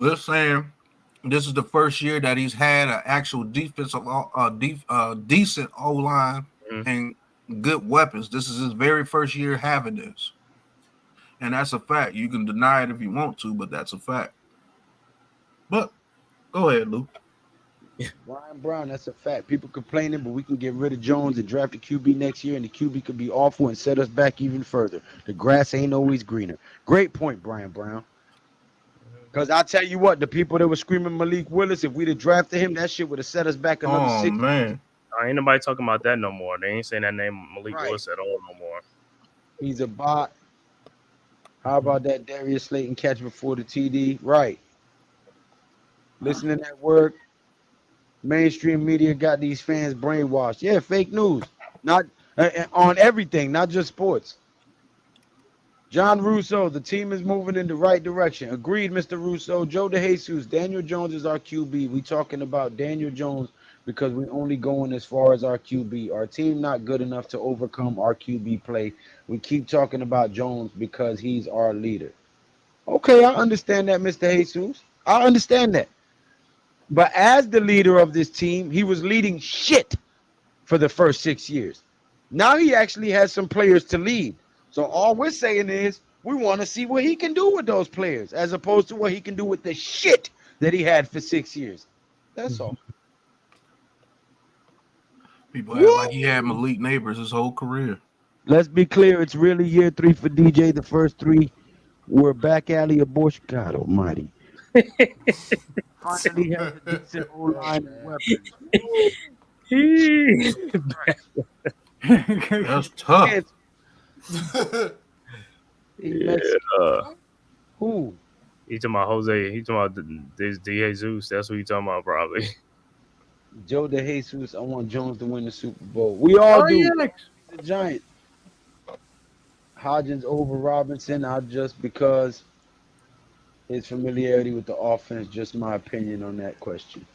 They're saying this is the first year that he's had an actual defensive, decent O-line and good weapons. This is his very first year having this. And that's a fact. You can deny it if you want to, but that's a fact. But go ahead, Lou. Ryan Brown, that's a fact. People complaining, but we can get rid of Jones and draft a QB next year, and the QB could be awful and set us back even further. The grass ain't always greener. Great point, Brian Brown. Because I'll tell you what, the people that were screaming Malik Willis, if we'd have drafted him, that shit would have set us back another 6. Man. Ain't nobody talking about that no more. They ain't saying that name Malik Willis at all no more. He's a bot. How about that Darius Slayton catch before the TD? Right. Listening at work. Mainstream media got these fans brainwashed. Yeah, fake news. Not on everything, not just sports. John Russo, the team is moving in the right direction. Agreed, Mr. Russo. Joe DeJesus, Daniel Jones is our QB. We talking about Daniel Jones because we only going as far as our QB. Our team not good enough to overcome our QB play. We keep talking about Jones because he's our leader. Okay, I understand that, Mr. Jesus. I understand that. But as the leader of this team, he was leading shit for the first 6 years. Now he actually has some players to lead. So all we're saying is we want to see what he can do with those players as opposed to what he can do with the shit that he had for 6 years. That's all. People act like he had Malik Neighbors his whole career. Let's be clear. It's really year 3 for DJ. The first 3 were back alley abortion. God almighty. Finally has a decent O-line weapon. That's tough. Who? He talking about Jose. He talking about this DeJesus. That's what he talking about probably. Joe DeJesus. I want Jones to win the Super Bowl. We all do. The Giants. Hodgins over Robinson. Just because his familiarity with the offense. Just my opinion on that question.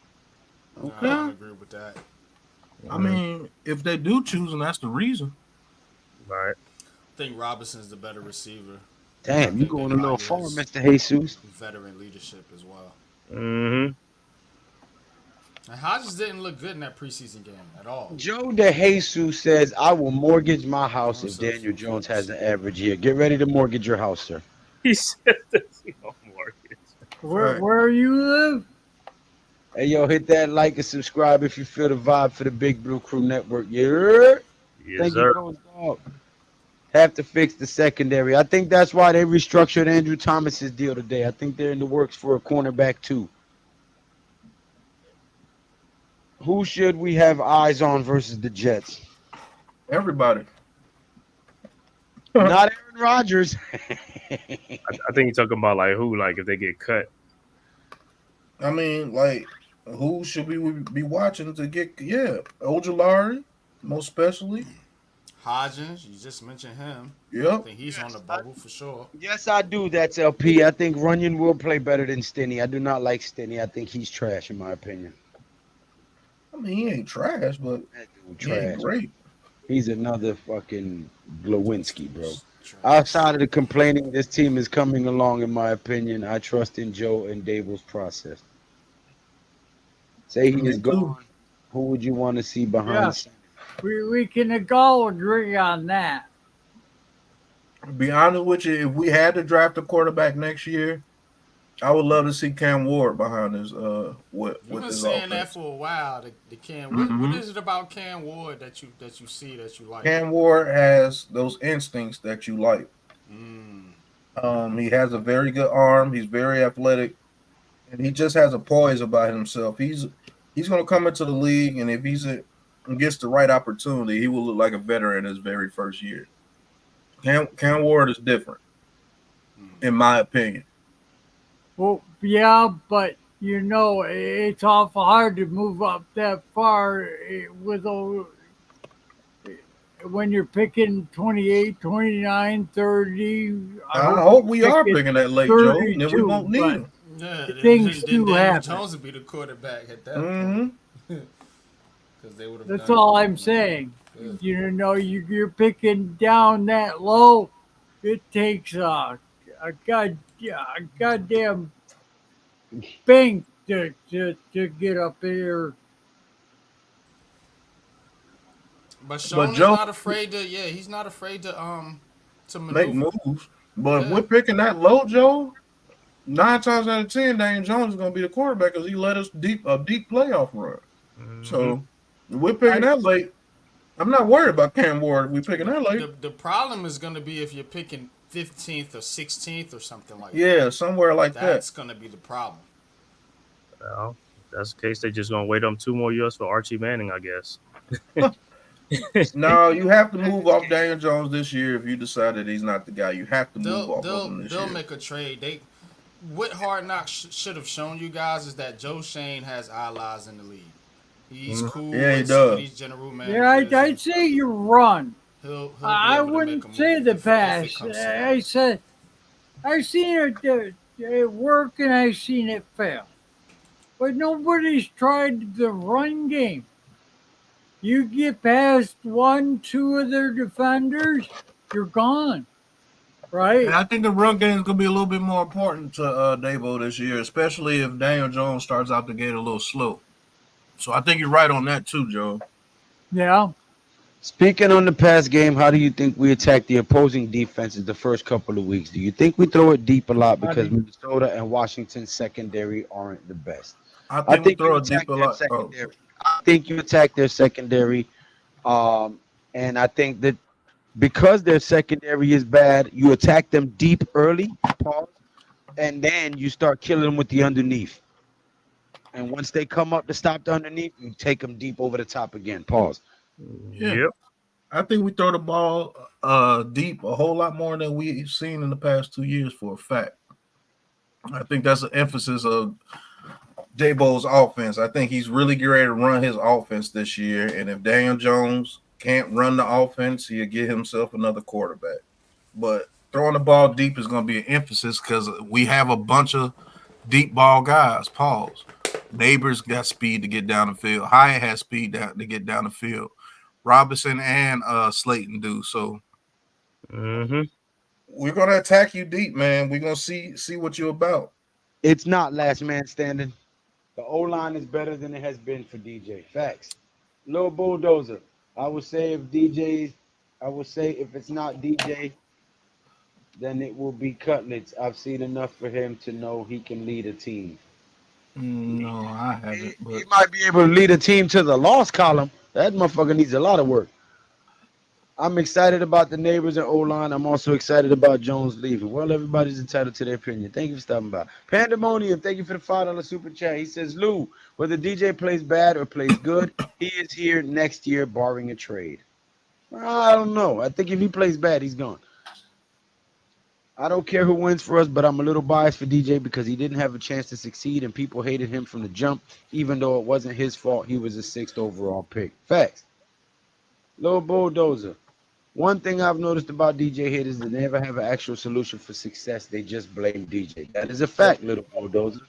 Okay. I agree with that. I mean, if they do choose, and that's the reason. Right. I think Robinson's the better receiver. Damn, you think going that a little far, Hodges- Mr. Jesus. Veteran leadership as well. Mm-hmm. And Hodges didn't look good in that preseason game at all. Joe De Jesus says, I will mortgage my house Give if himself Daniel some Jones credit. has an average year. Get ready to mortgage your house, sir. He said this. No mortgage. Where you live? Hey, yo, hit that like and subscribe if you feel the vibe for the Big Blue Crew Network. Yeah. Yes, Thank sir. you, Coach Dog. Have to fix the secondary. I think that's why they restructured Andrew Thomas's deal today. I think they're in the works for a cornerback, too. Who should we have eyes on versus the Jets? Everybody. Not Aaron Rodgers. I think you're talking about like who, like if they get cut. I mean, like, who should we be watching to get? Yeah, Ojulari, most especially. Hodgins, you just mentioned him. I Yep. think he's on the bubble for sure. Yes, I do. That's LP. I think Runyon will play better than Stinney. I do not like Stinney. I think he's trash, in my opinion. I mean, he ain't trash, but That dude he ain't trash. great. He's another fucking Glowinski, bro. Trash. Outside of the complaining, this team is coming along, in my opinion. I trust in Joe and Dable's process. Say he Me is too. gone. Who would you want to see behind? Yeah. center? We can all agree on that. To be honest with you, if we had to draft a quarterback next year, I would love to see Cam Ward behind his with You've been his saying that offense. for a while. The Cam, Mhm. what is it about Cam Ward that you see that you like? Cam Ward has those instincts that you like. He has a very good arm. He's very athletic, and he just has a poise about himself. He's going to come into the league, and if and gets the right opportunity, he will look like a veteran his very first year. Cam Ward is different, in my opinion. Well, yeah, but it's awful hard to move up that far when you're picking 28, 29, 30. I hope we are picking that late, Joe, and then we 32, won't need but him. Yeah, things then do Daniel happen. Jones would be the quarterback at that Mm-hmm. point. Because they would have. That's all I'm saying. You're picking down that low. It takes a goddamn bank to get up there. But Sean is Joe- not afraid to. Yeah, he's not afraid to Make maneuver. moves. But if Yeah. we're picking that low, Joe, 9 times out of 10, Daniel Jones is going to be the quarterback because he led us a deep playoff run. Mhm. So if we're picking that late, I'm not worried about Cam Ward. If we're picking that late. The problem is going to be if you're picking 15th or 16th or something like that. Yeah, somewhere like That's going to be the problem. Well, if that's the case, they just gonna wait on 2 more years for Archie Manning, I guess. that. No, you have to move off Daniel Jones this year if you decide that he's not the guy. You have to move off of him this They'll year. make a trade. What Hard Knocks should have shown you guys is that Joe Shane has allies in the league. He's cool. Yeah, he with does. these general managers. Yeah, I'd say you run. He'll be I able to wouldn't make a say move the if it pass. comes to I that. said I've seen it work and I've seen it fail. But nobody's tried the run game. You get past 1, 2 of their defenders, you're gone. Right? And I think the run game is going to be a little bit more important to Dabo this year, especially if Daniel Jones starts out the gate a little slow. So I think you're right on that too, Joe. Yeah. Speaking on the pass game, how do you think we attack the opposing defenses the first couple of weeks? Do you think we throw it deep a lot because Minnesota and Washington's secondary aren't the best? I I think we think throw you it deep attack a their lot. Oh, secondary. I think you attack their secondary. And I think that because their secondary is bad, you attack them deep early, pause, and then you start killing them with the underneath. And once they come up to stop the underneath, you take them deep over the top again, pause. Yeah. Yep. I think we throw the ball deep a whole lot more than we've seen in the past 2 years for a fact. I think that's an emphasis of Dabo's offense. I think he's really ready to run his offense this year. And if Daniel Jones can't run the offense, he'll get himself another quarterback. But throwing the ball deep is going to be an emphasis because we have a bunch of deep ball guys. Pause. Neighbors got speed to get down the field. Hyatt has speed to get down the field. Robinson and Slayton do. So Mm-hmm. We're gonna attack you deep, man. We're gonna see what you're about. It's not last man standing. The O line is better than it has been for DJ. Facts. Little bulldozer. I would say if it's not DJ, then it will be Cutlets. I've seen enough for him to know he can lead a team. No, I haven't. He But might be able to lead a team to the loss column. That motherfucker needs a lot of work. I'm excited about the neighbors and O-line. I'm also excited about Jones leaving. Well, everybody's entitled to their opinion. Thank you for stopping by. Pandemonium, thank you for the $5 super chat. He says, Lou, whether DJ plays bad or plays good, he is here next year, barring a trade. I don't know. I think if he plays bad, he's gone. I don't care who wins for us, but I'm a little biased for DJ because he didn't have a chance to succeed and people hated him from the jump, even though it wasn't his fault. He was a 6th overall pick. Facts. Little bulldozer. One thing I've noticed about DJ hit is they never have an actual solution for success. They just blame DJ. That is a fact, little bulldozer.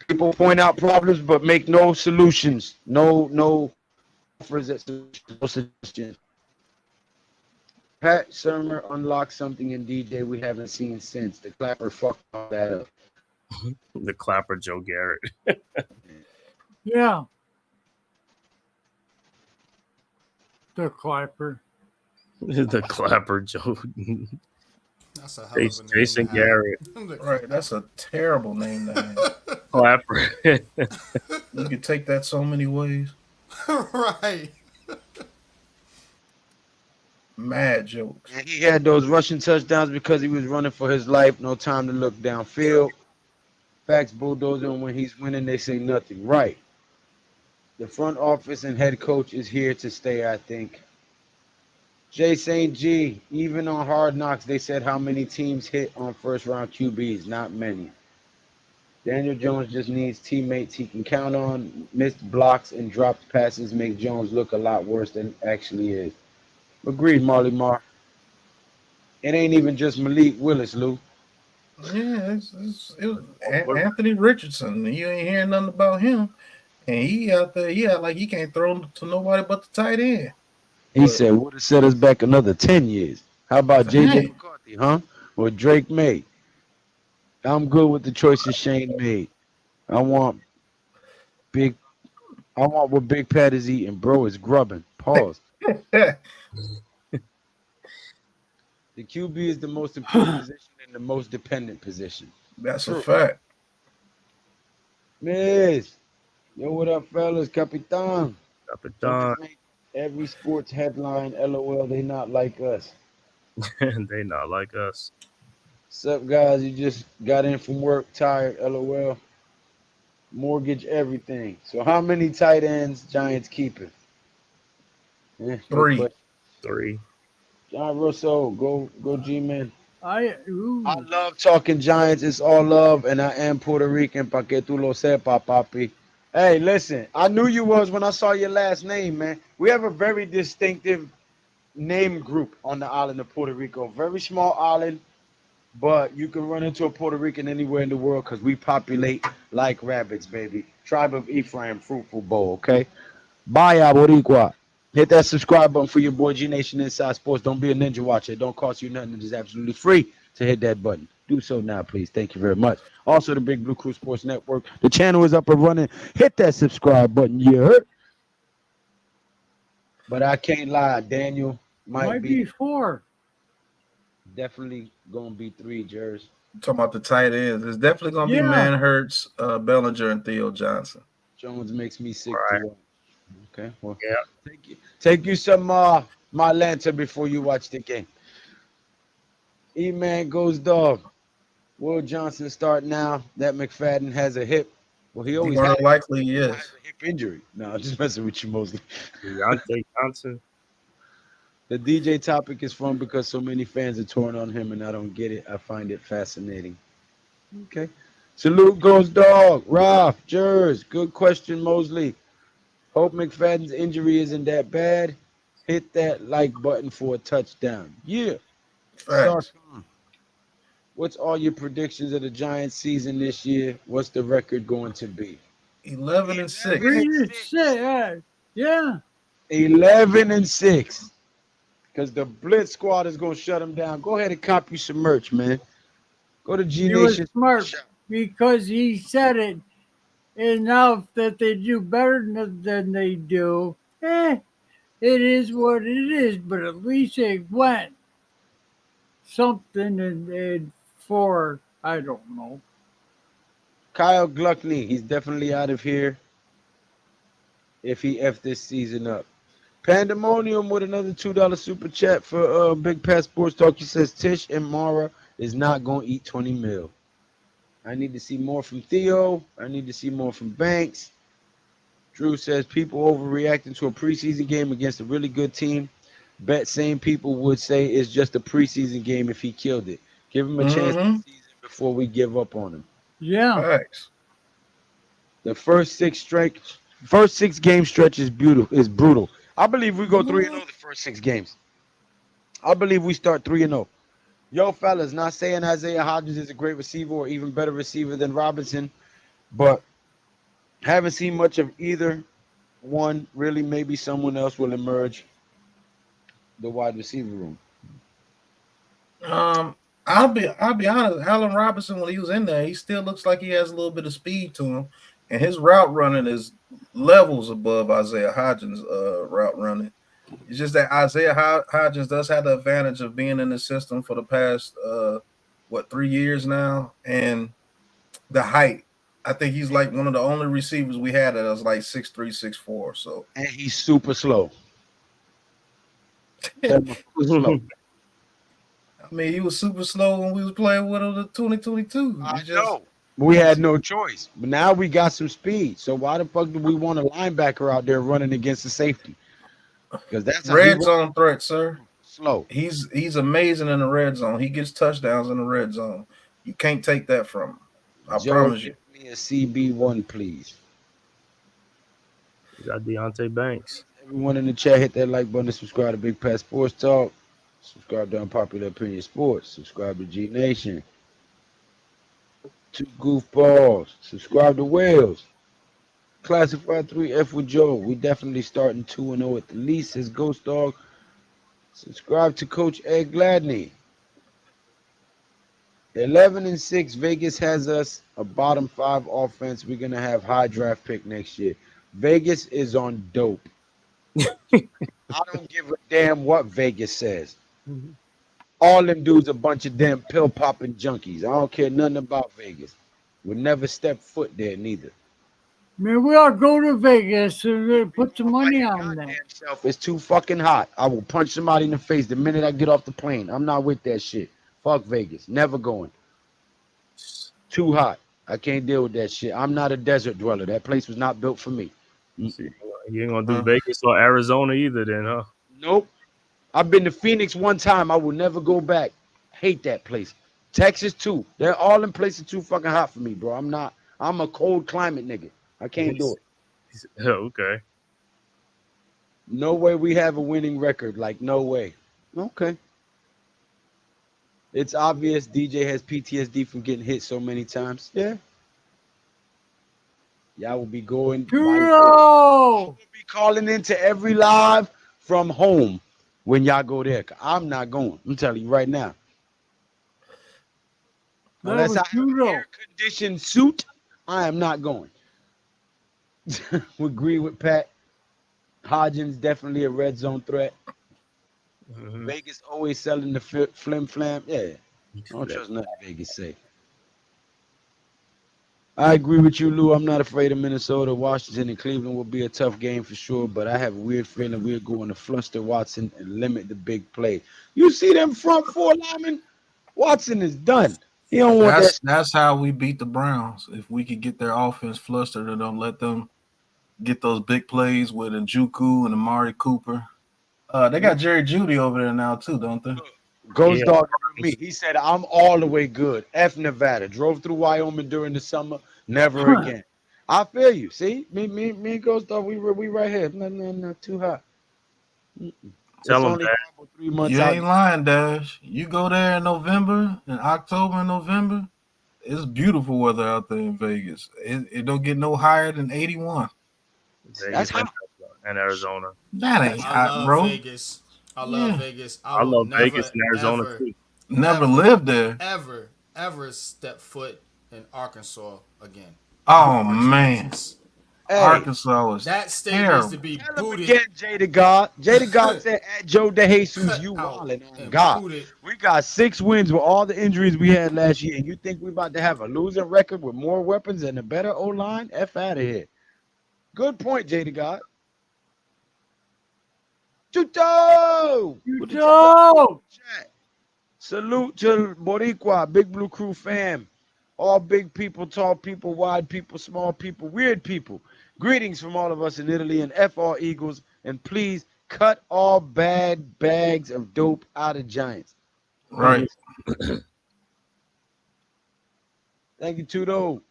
People point out problems but make no solutions. No offers that solutions, no suggestions. Pat Sermer unlocked something in DJ we haven't seen since. The clapper fucked all that up. The clapper Joe Garrett. Yeah. The Clapper. The clapper Joe. That's a hell of a name Jason to have. Garrett. right, that's a terrible name to have. Clapper. You could take that so many ways. Right. Mad jokes. And he had those rushing touchdowns because he was running for his life. No time to look downfield. Facts, bulldozer. And when he's winning, they say nothing. Right. The front office and head coach is here to stay, I think. Jay St. G, even on Hard Knocks, they said how many teams hit on first-round QBs. Not many. Daniel Jones just needs teammates he can count on. Missed blocks and dropped passes make Jones look a lot worse than it actually is. Agreed, Marley Marr. It ain't even just Malik Willis, Lou. Yeah, it was Anthony Richardson. You ain't hearing nothing about him. And he out there, like he can't throw to nobody but the tight end. He said, would have set us back another 10 years. How about J.J. McCarthy, huh? Or Drake May? I'm good with the choices Shane made. I want what Big Pat is eating. Bro is grubbing. Pause. The QB is the most important position and the most dependent position. That's a fact. Miss. Yo, what up, fellas? Capitan. Capitan. Every sports headline, LOL, they not like us. They not like us. Sup, guys? You just got in from work, tired, LOL. Mortgage everything. So how many tight ends Giants keeping? Yeah, 3. 3. John Russo, go G-Man. I I love talking Giants. It's all love, and I am Puerto Rican. Pa que tú lo sepa, papi. Hey, listen, I knew you was when I saw your last name, man. We have a very distinctive name group on the island of Puerto Rico. Very small island, but you can run into a Puerto Rican anywhere in the world because we populate like rabbits, baby. Tribe of Ephraim, Fruitful Bowl, okay? Bye, Boricua. Hit that subscribe button for your boy G Nation Inside Sports. Don't be a ninja watcher. It don't cost you nothing. It is absolutely free to hit that button. Do so now, please. Thank you very much. Also, the Big Blue Crew Sports Network. The channel is up and running. Hit that subscribe button, you heard? But I can't lie. Daniel might be 4. definitely going to be 3, Jers. Talking about the tight ends. It's definitely going to be Manhurts, Bellinger, and Theo Johnson. Jones makes me sick Right. to watch. Okay, well, Yeah. take you some my lantern before you watch the game. E-Man goes dog. Will Johnson start now that McFadden has a hip? Well, he always More had than likely, a yes. hip injury. No, I'm just messing with you, Mosley. Deontay Johnson. The DJ topic is fun because so many fans are torn on him, and I don't get it. I find it fascinating. Okay. Salute goes dog. Ralph, Jers. Good question, Mosley. Hope McFadden's injury isn't that bad. Hit that like button for a touchdown. Yeah. Facts. What's all your predictions of the Giants season this year? What's the record going to be? 11-6. Yeah. 11-6. because the Blitz squad is gonna shut them down. Go ahead and cop you some merch, man. Go to G He was Nation. smart because he said it enough that they do better than they do. It is what it is, but at least it went something and for, I don't know. Kyle Gluckney, he's definitely out of here if he F this season up. Pandemonium with another $2 super chat for Big Pat Sports Talk. He says Tish and Mara is not going to eat 20 mil. I need to see more from Theo. I need to see more from Banks. Drew says people overreacting to a preseason game against a really good team. Bet same people would say it's just a preseason game if he killed it. Give him a chance this season before we give up on him. Yeah. Thanks. The first six game stretch is brutal. I believe we go 3-0 the first 6 games. I believe we start 3-0. Yo, fellas, not saying Isaiah Hodgins is a great receiver or even better receiver than Robinson, but haven't seen much of either one. Really, maybe someone else will emerge the wide receiver room. I'll be honest. Allen Robinson, when he was in there, he still looks like he has a little bit of speed to him, and his route running is levels above Isaiah Hodgins' route running. It's just that Isaiah Hodgins does have the advantage of being in the system for the past 3 years now, and the height. I think he's like one of the only receivers we had that was like 6'3", 6'4". So, and he's super slow. Slow. I mean, he was super slow when we was playing with him in 2022. I know. We had no choice. But now we got some speed. So why the fuck do we want a linebacker out there running against the safety? Because that's red zone threat, sir. Slow. He's amazing in the red zone. He gets touchdowns in the red zone. You can't take that from him. I promise you. Give me a CB1, please. You got Deontay Banks. Everyone in the chat, hit that like button, subscribe to Big Pat Sports Talk, subscribe to Unpopular Opinion Sports, subscribe to G Nation, 2 Goofballs, subscribe to Wales, Classified 3F with Joe. We definitely starting 2-0 at the least, says Ghost Dog. Subscribe to Coach Ed Gladney. 11-6, Vegas has us a bottom 5 offense. We're gonna have high draft pick next year. Vegas is on dope. I don't give a damn what Vegas says. All them dudes a bunch of damn pill popping junkies. I don't care nothing about Vegas. Would never step foot there neither. Man, we all go to Vegas and put some money on that. It's too fucking hot. I will punch somebody in the face the minute I get off the plane. I'm not with that shit. Fuck Vegas. Never going. Too hot. I can't deal with that shit. I'm not a desert dweller. That place was not built for me. You ain't gonna do Vegas or Arizona either, then, huh? Nope. I've been to Phoenix one time. I will never go back. Hate that place. Texas too. They're all in places too fucking hot for me, bro. I'm a cold climate nigga. I can't do it. Okay. No way we have a winning record. Like, no way. Okay. It's obvious DJ has PTSD from getting hit so many times. Yeah. Y'all will be going. We'll be calling into every live from home when y'all go there. I'm not going. I'm telling you right now. Unless I have an air-conditioned suit, I am not going. We agree with Pat. Hodgins definitely a red zone threat. Vegas always selling the flim flam. Yeah. I don't trust nothing Vegas say. I agree with you, Lou. I'm not afraid of Minnesota. Washington and Cleveland will be a tough game for sure, but I have a weird feeling we're going to fluster Watson and limit the big play. You see them front 4 linemen? Watson is done. He don't want that. That's how we beat the Browns. If we could get their offense flustered and don't let them get those big plays with Njoku and Amari Cooper. They got Jerry Jeudy over there now too, don't they? Ghost Dog me. He said, I'm all the way good. F Nevada. Drove through Wyoming during the summer. Never again. I feel you. See? Me and Ghost Dog, we right here. Not too hot. Tell him that. 3 months You out. ain't lying, Dash. You go there in November, in October and November, it's beautiful weather out there in Vegas. It don't get no higher than 81. That's hot. And Arizona. That ain't hot, bro. Vegas. I love Vegas. I will love never, Vegas and Arizona ever, too. Never lived there. ever step foot in Arkansas again. Oh Or man, Kansas. Hey, Arkansas was That state needs terrible. to be tell him booted again, Jada God. Jada God said at Joe DeJesus, you out wildin' on and God. booted. We got 6 wins with all the injuries we had last year, and you think we about to have a losing record with more weapons and a better O line? F out of here. Good point, Jada God. Chuto! Put the chat. Salute to Boricua, Big Blue Crew fam. All big people, tall people, wide people, small people, weird people. Greetings from all of us in Italy and FR Eagles. And please cut all bad bags of dope out of Giants. Right. Thank you, Tudo.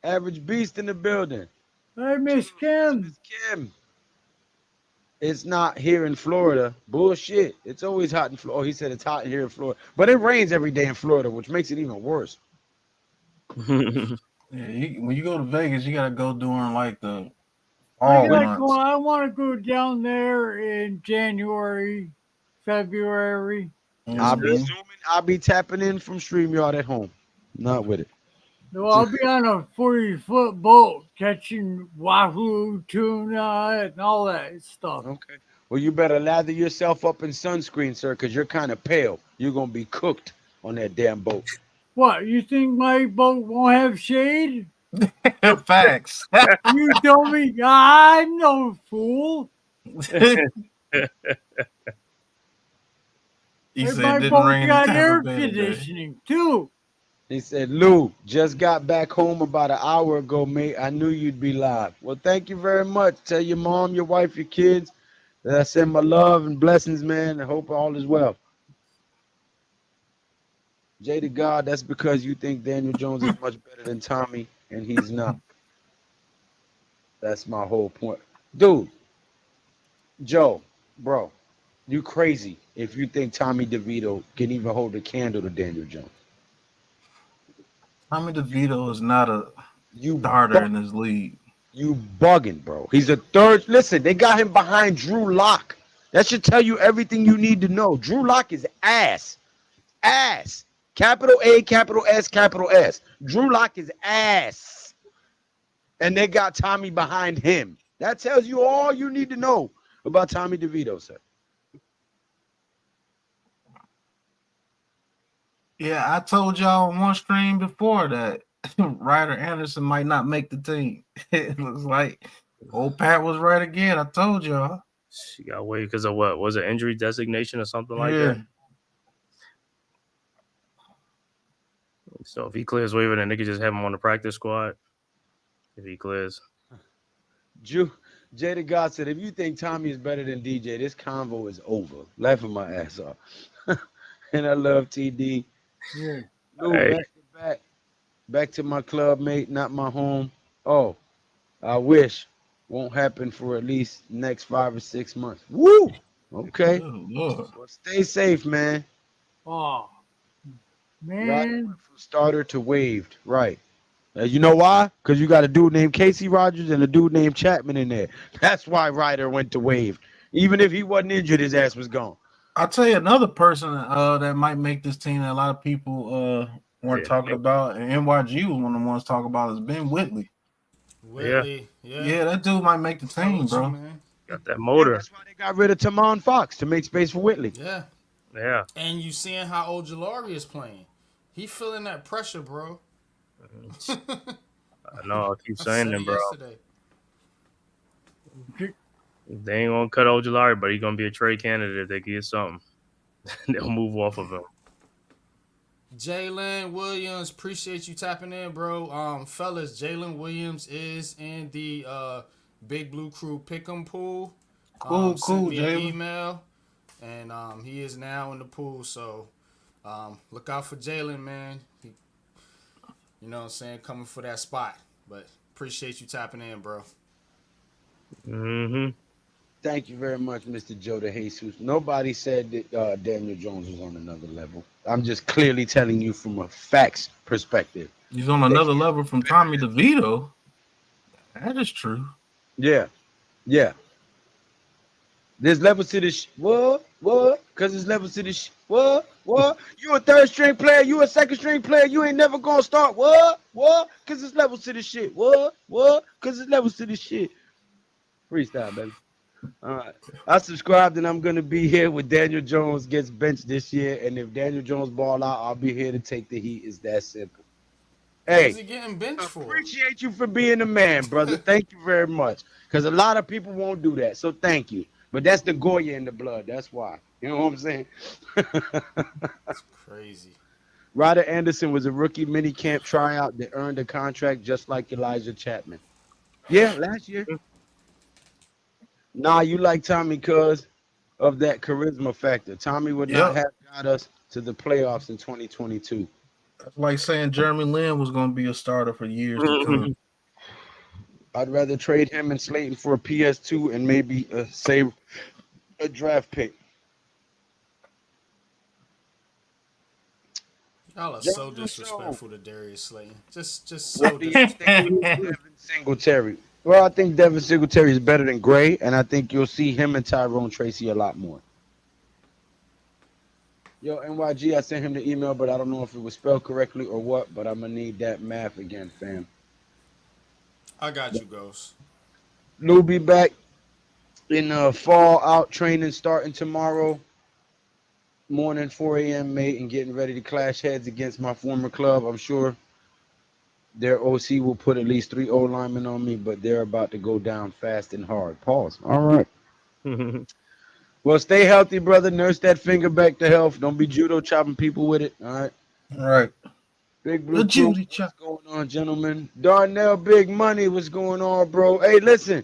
Average Beast in the building. Hey, Miss Kim. Miss Kim. It's not here in Florida. Bullshit. It's always hot in Florida. Oh, he said it's hot here in Florida. But it rains every day in Florida, which makes it even worse. Yeah, when you go to Vegas, you gotta go during like the fall months. I want to go down there in January, February. I'll be tapping in from StreamYard at home. Not with it. So I'll be on a 40-foot boat catching wahoo, tuna, and all that stuff. Okay. Well, you better lather yourself up in sunscreen, sir, because you're kind of pale. You're going to be cooked on that damn boat. What, you think my boat won't have shade? Facts. You told me I'm no fool. He And said my it didn't boat rain in got air Tampa Bay today. conditioning, too. He said, Lou, just got back home about an hour ago, mate. I knew you'd be live. Well, thank you very much. Tell your mom, your wife, your kids that I send my love and blessings, man. I hope all is well. Jada God, that's because you think Daniel Jones is much better than Tommy, and he's not. That's my whole point. Dude, Joe, bro, you crazy if you think Tommy DeVito can even hold a candle to Daniel Jones. Tommy DeVito is not a You starter in this league. You bugging, bro. He's a third. Listen, they got him behind Drew Lock. That should tell you everything you need to know. Drew Lock is ass. Ass. Capital A, capital S, capital S. Drew Lock is ass. And they got Tommy behind him. That tells you all you need to know about Tommy DeVito, sir. Yeah, I told y'all on one stream before that Ryder Anderson might not make the team. It looks like old Pat was right again. I told y'all. She got away because of what? Was it injury designation or something like that? So if he clears waiver, then they could just have him on the practice squad. If he clears. Jada God said, if you think Tommy is better than DJ, this convo is over. Laughing my ass off. And I love TD. Yeah. Lou, Hey. back to my club, mate, not my home. Oh, I wish. Won't happen for at least next 5 or 6 months. Woo! Okay. Oh, Lord. Well, stay safe, man. Oh, Right, man. from starter to waived. Right. You know why? Because you got a dude named Casey Rogers and a dude named Chapman in there. That's why Ryder went to waived. Even if he wasn't injured, his ass was gone. I'll tell you another person that might make this team that a lot of people weren't talking about, and NYG was one of the ones talking about, is Ben Whitley. Whitley, Yeah, that dude might make the team, bro. Man. Got that motor. That's why they got rid of Tamon Fox to make space for Whitley. Yeah. Yeah. And you seeing how Ojulari is playing. He feeling that pressure, bro. I know. I keep I saying said them, it bro. yesterday. They ain't gonna cut Ojulari, but he's gonna be a trade candidate if they get something. They'll move off of him. Jalen Williams, appreciate you tapping in, bro. Fellas, Jalen Williams is in the Big Blue Crew Pick'em pool. Cool, Sent me an Jalen. email, and he is now in the pool. So look out for Jalen, man. You know what I'm saying? Coming for that spot. But appreciate you tapping in, bro. Mm-hmm. Thank you very much, Mr. Joe DeJesus. Nobody said that Daniel Jones was on another level. I'm just clearly telling you from a facts perspective. He's on another level from Tommy DeVito. That is true. Yeah. Yeah. There's levels to this. Well, What? Because it's levels to this shit. What? What? You a third string player, you a second string player, you ain't never gonna start. What? What? Because it's levels to this shit. What? What? Because it's levels to this shit. Freestyle, baby. All right. I subscribed and I'm going to be here when Daniel Jones gets benched this year. And if Daniel Jones ball out, I'll be here to take the heat. It's that simple. Hey, What's he getting benched for? Appreciate you for being a man, brother. Thank you very much. Because a lot of people won't do that. So thank you. But that's the Goya in the blood. That's why. You know what I'm saying? That's crazy. Ryder Anderson was a rookie mini camp tryout that earned a contract just like Elijah Chapman. Yeah, last year. Nah, you like Tommy because of that charisma factor. Tommy would not have got us to the playoffs in 2022. That's like saying Jeremy Lin was going to be a starter for years to come. I'd rather trade him and Slayton for a PS2 and maybe save a draft pick. Y'all are so disrespectful to Darius Slayton. Just so disrespectful. Devin Singletary. Well, I think Devin Singletary is better than Gray, and I think you'll see him and Tyrone Tracy a lot more. Yo, NYG, I sent him the email, but I don't know if it was spelled correctly or what, but I'm going to need that math again, fam. I got you, Ghost. Lou be back in fall out training starting tomorrow morning, 4 a.m., mate, and getting ready to clash heads against my former club. I'm sure their OC will put at least 3 O linemen on me, but they're about to go down fast and hard. Pause. All right. Well, stay healthy, brother. Nurse that finger back to health. Don't be judo chopping people with it. All right. All right. Big Blue Crew, what's going on, gentlemen? Darnell, Big Money, what's going on, bro? Hey, listen,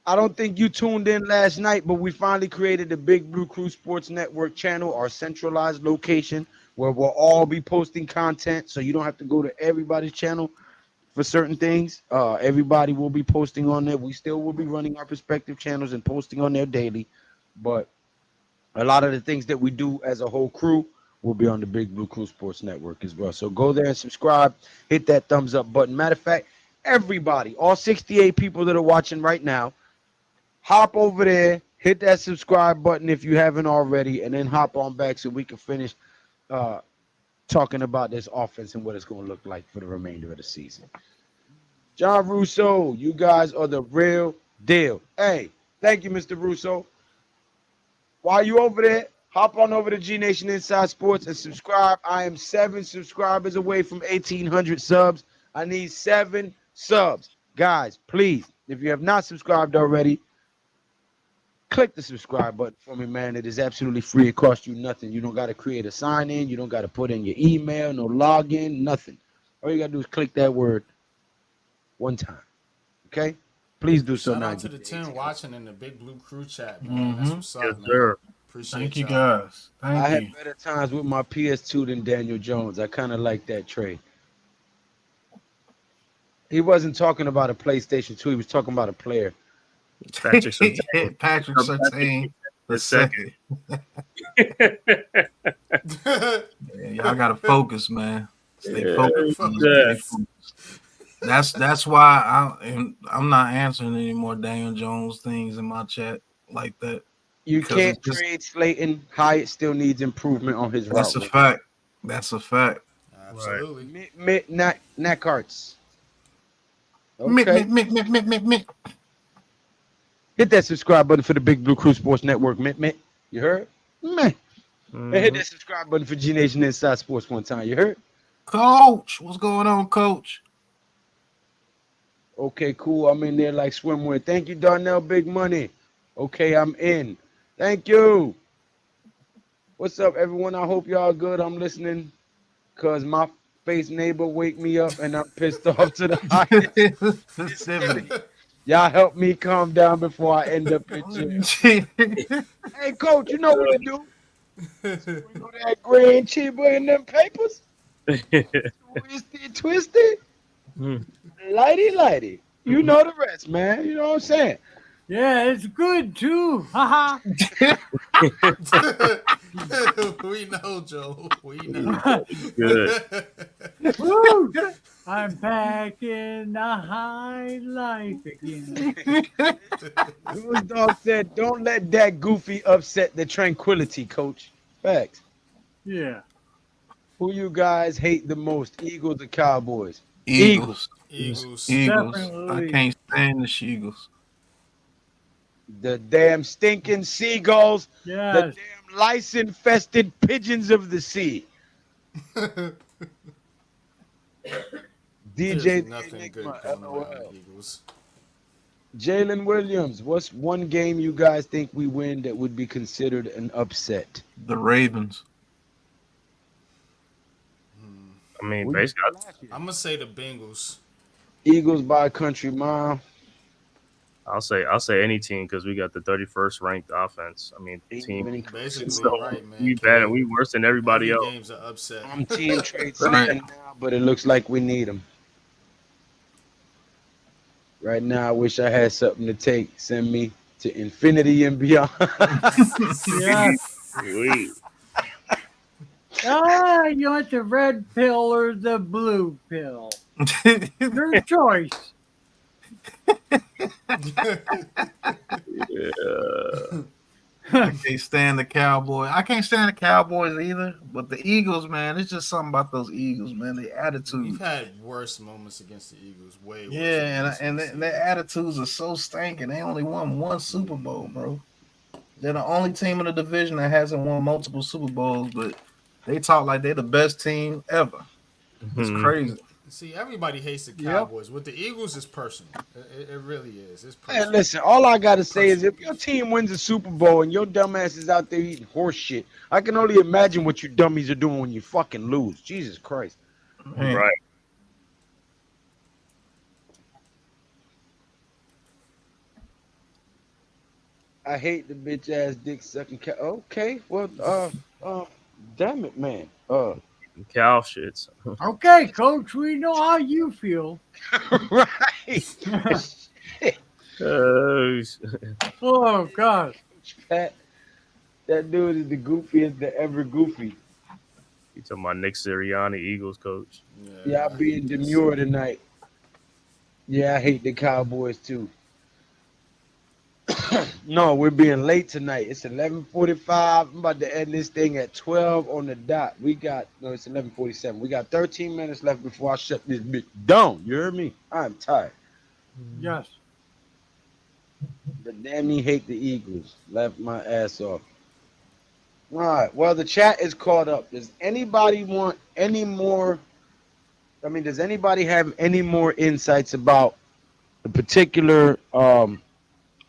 I don't think you tuned in last night, but we finally created the Big Blue Crew Sports Network channel, our centralized location, where we'll all be posting content, so you don't have to go to everybody's channel for certain things. Everybody will be posting on there. We still will be running our respective channels and posting on there daily, but a lot of the things that we do as a whole crew will be on the Big Blue Crew Sports Network as well. So go there and subscribe, hit that thumbs up button. Matter of fact, everybody, all 68 people that are watching right now, hop over there, hit that subscribe button if you haven't already, and then hop on back so we can finish talking about this offense and what it's going to look like for the remainder of the season. John Russo, you guys are the real deal. Hey, thank you, Mr. Russo. While you over there, hop on over to G Nation Inside Sports and subscribe. I am 7 subscribers away from 1,800 subs. I need 7 subs. Guys, please, if you have not subscribed already, click the subscribe button for me, man. It is absolutely free. It costs you nothing. You don't got to create a sign-in. You don't got to put in your email, no login, nothing. All you got to do is click that word one time. Okay? Please do so now. Shout out to the 10 watching in the Big Blue Crew chat, man. That's what's up, Yes, man. sir. Appreciate Thank you, y'all. guys. Thank I you. had better times with my PS2 than Daniel Jones. I kind of like that trade. He wasn't talking about a PlayStation 2. He was talking about a player. Patrick Surtain. Patrick Surtain the second. Yeah, y'all gotta focus, man. Stay focused. Yeah. Stay focused. That's why I'm not answering any more Daniel Jones things in my chat like that. You Because can't it's just- trade Slayton. Hyatt still needs improvement on his That's a route. fact. That's a fact. Absolutely. Knackarts. Mick, Okay. Mick. Hit that subscribe button for the Big Blue Crew Sports Network, Mitt. You heard? Man. And hit that subscribe button for G Nation Inside Sports one time. You heard? Coach, what's going on, Coach? Okay, cool. I'm in there like swimwear. Thank you, Darnell Big Money. Okay, I'm in. Thank you. What's up, everyone? I hope y'all good. I'm listening because my face neighbor wake me up and I'm pissed off to the highest. Y'all help me calm down before I end up in jail. Hey, Coach, you know what to do. You know that green chiba in them papers? Twisted. Lighty. You know the rest, man. You know what I'm saying? Yeah, it's good too. Haha. We know, Joe. We know. Good. Woo! I'm back in the high life again. Goose Dog said, "Don't let that goofy upset the tranquility, coach." Facts. Yeah. Who you guys hate the most, Eagles or Cowboys? Eagles. Eagles. Eagles. I Definitely. can't stand the Eagles. The damn stinking seagulls, the Yes. damn lice-infested pigeons of the sea. There's DJ nothing good Enigma, going around LOL. the Eagles. Jalen Williams, what's one game you guys think we win that would be considered an upset? The Ravens. I mean, We basically, did last year. I'm gonna say the Bengals. Eagles by a country mile. I'll say any team because we got the 31st ranked offense. I mean, team. Basically, So right, man. we bad and we worse than everybody Every else. game's an upset. I'm team trade Right. Slayton now, but it looks like we need him. Right now, I wish I had something to take. Send me to infinity and beyond. Yes. Sweet. You want the red pill or the blue pill? Your choice. Yeah. I can't stand the Cowboys. I can't stand the Cowboys either. But the Eagles, man, it's just something about those Eagles, man. The attitude. We've had worse moments against the Eagles. Way worse. Yeah, moments and against the their attitudes are so stinking. They only won one Super Bowl, bro. They're the only team in the division that hasn't won multiple Super Bowls, but they talk like they're the best team ever. It's Mhm. crazy. See, everybody hates the Yep. Cowboys. With the Eagles, it's personal. It really is. It's personal. Man, listen, all I gotta say is if your team wins a Super Bowl and your dumbass is out there eating horse shit, I can only imagine what you dummies are doing when you fucking lose. Jesus Christ. Man. Right. I hate the bitch ass dick sucking cat. Okay, well, damn it, man. Cow shits. Okay, coach, we know how you feel. Right. Oh, God. Pat, that dude is the goofiest that ever goofy. You talking about Nick Sirianni, Eagles coach? Yeah, I'm being demure tonight. Yeah, I hate the Cowboys too. No, we're being late tonight. It's 11:45. I'm about to end this thing at 12 on the dot. It's 11:47. We got 13 minutes left before I shut this bitch down. You heard me? I'm tired. Yes. But damn me hate the Eagles. Left my ass off. All right. Well, the chat is caught up. Does anybody want any more? Does anybody have any more insights about the particular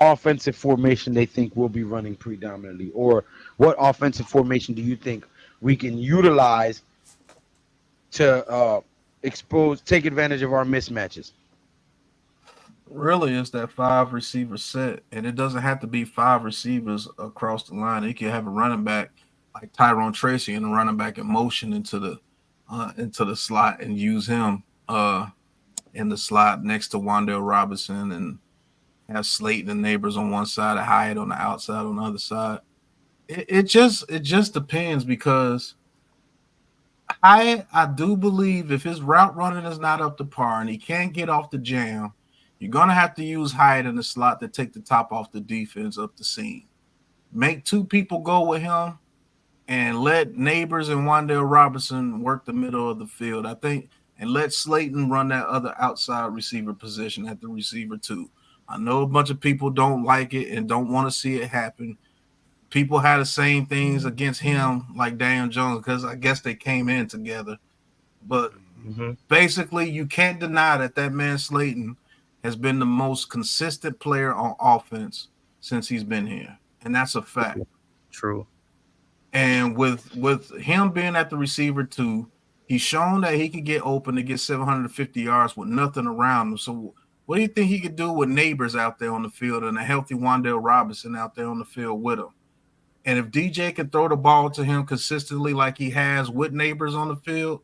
offensive formation they think will be running predominantly, or what offensive formation do you think we can utilize to take advantage of our mismatches? Really, it's that 5 receiver set, and it doesn't have to be 5 receivers across the line. You can have a running back like Tyrone Tracy and a running back in motion into the slot and use him in the slot next to Wan'Dale Robinson, and have Slayton and Neighbors on one side, and Hyatt on the outside on the other side. It just depends, because Hyatt, I do believe if his route running is not up to par and he can't get off the jam, you're going to have to use Hyatt in the slot to take the top off the defense up the seam. Make 2 people go with him and let Neighbors and Wan'Dale Robinson work the middle of the field, I think, and let Slayton run that other outside receiver position at the receiver too. I know a bunch of people don't like it and don't want to see it happen. People had the same things against him like Daniel Jones because I guess they came in together. But basically, you can't deny that man Slayton has been the most consistent player on offense since he's been here. And that's a fact. True. And with him being at the receiver too, he's shown that he can get open to get 750 yards with nothing around him. So what do you think he could do with Neighbors out there on the field and a healthy Wan'Dale Robinson out there on the field with him? And if DJ can throw the ball to him consistently like he has with Neighbors on the field,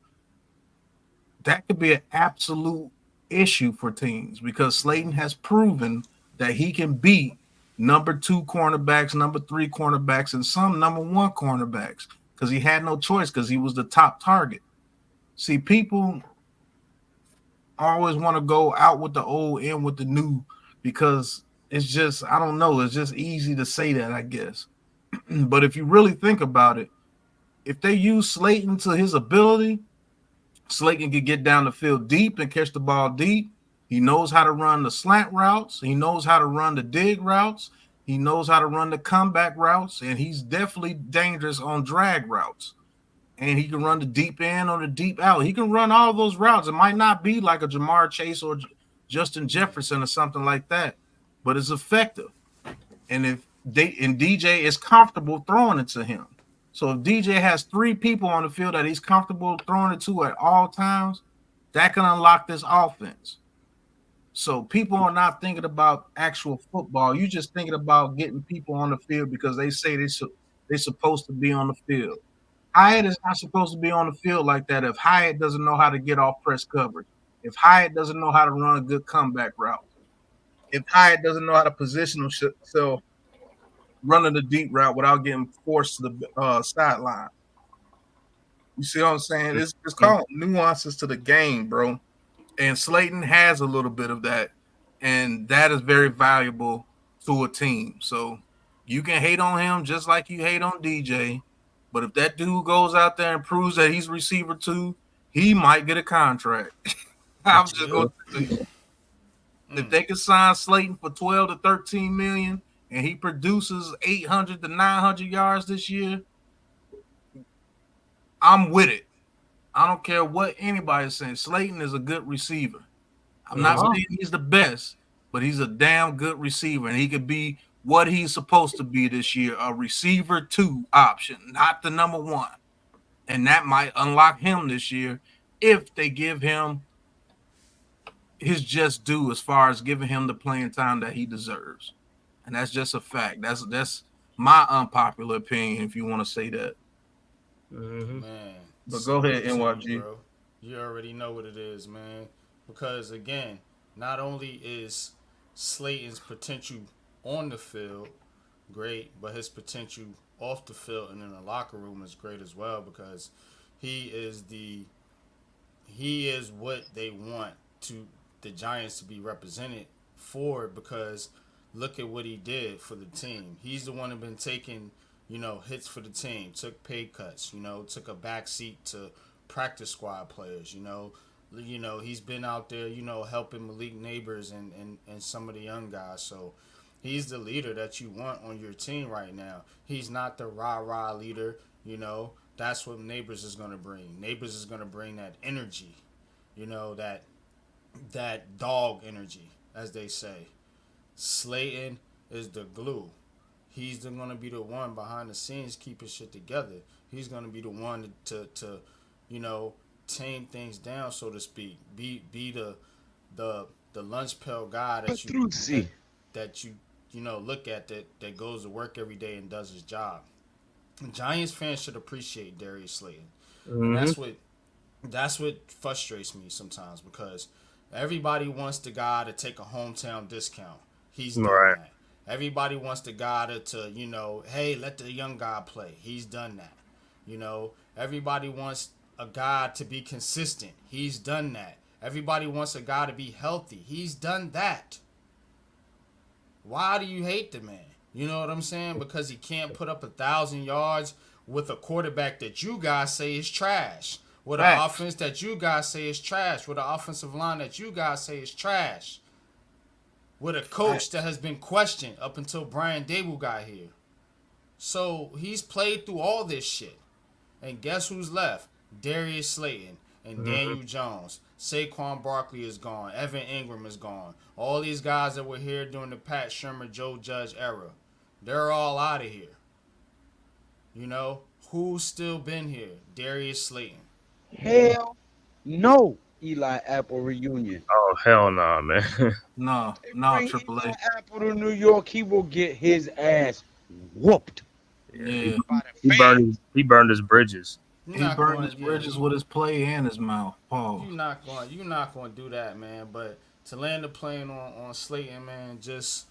that could be an absolute issue for teams, because Slayton has proven that he can beat number 2 cornerbacks, number 3 cornerbacks, and some number 1 cornerbacks, because he had no choice because he was the top target. See, people always want to go out with the old, in with the new, because it's just, I don't know, it's just easy to say that, I guess. But if you really think about it, if they use Slayton to his ability, Slayton can get down the field deep and catch the ball deep. He knows how to run the slant routes. He knows how to run the dig routes. He knows how to run the comeback routes, and he's definitely dangerous on drag routes. And he can run the deep end or the deep out. He can run all those routes. It might not be like a Jamar Chase or Justin Jefferson or something like that, but it's effective. And if DJ is comfortable throwing it to him. So if DJ has 3 people on the field that he's comfortable throwing it to at all times, that can unlock this offense. So people are not thinking about actual football. You're just thinking about getting people on the field because they say they're supposed to be on the field. Hyatt is not supposed to be on the field like that if Hyatt doesn't know how to get off press coverage, if Hyatt doesn't know how to run a good comeback route, if Hyatt doesn't know how to position himself running the deep route without getting forced to the sideline. You see what I'm saying? It's called nuances to the game, bro. And Slayton has a little bit of that, and that is very valuable to a team. So you can hate on him just like you hate on DJ, but if that dude goes out there and proves that he's receiver 2, he might get a contract. I'm just going to tell you. If they can sign Slayton for 12 to 13 million and he produces 800 to 900 yards this year, I'm with it. I don't care what anybody's saying. Slayton is a good receiver. I'm not saying he's the best, but he's a damn good receiver, and he could be what he's supposed to be this year, a receiver 2 option, not the number 1. And that might unlock him this year if they give him his just due as far as giving him the playing time that he deserves. And that's just a fact. That's my unpopular opinion, if you want to say that. Man. But go ahead, NYG. Bro. You already know what it is, man. Because, again, not only is Slayton's potential on the field great, but his potential off the field and in the locker room is great as well, because he is what they want the Giants to be represented for, because look at what he did for the team. He's the one who been taking, hits for the team, took pay cuts, took a back seat to practice squad players, he's been out there, helping Malik Neighbors and some of the young guys. So he's the leader that you want on your team right now. He's not the rah-rah leader, that's what Neighbors is going to bring. Neighbors is going to bring that energy, that dog energy, as they say. Slayton is the glue. He's going to be the one behind the scenes keeping shit together. He's going to be the one to tame things down, so to speak. Be the lunch pail guy that you look at that goes to work every day and does his job. Giants fans should appreciate Darius Slayton. Mm-hmm. That's what frustrates me sometimes, because everybody wants the guy to take a hometown discount. He's done that. Everybody wants the guy to hey, let the young guy play. He's done that. Everybody wants a guy to be consistent. He's done that. Everybody wants a guy to be healthy. He's done that. Why do you hate the man? You know what I'm saying? Because he can't put up 1,000 yards with a quarterback that you guys say is trash. With an offense that you guys say is trash. With an offensive line that you guys say is trash. With a coach that has been questioned up until Brian Dable got here. So he's played through all this shit. And guess who's left? Darius Slayton and Daniel Jones. Saquon Barkley is gone. Evan Ingram is gone. All these guys that were here during the Pat Shurmur, Joe Judge era, they're all out of here. Who's still been here? Darius Slayton. Hell no, Eli Apple reunion. Oh, hell nah, man. No, Triple A. Eli Apple to New York, he will get his ass whooped. Yeah. He burned his bridges. He burned his bridges with his play and his mouth. Paul. You're not going to do that, man. But to land the plane on Slayton, man, just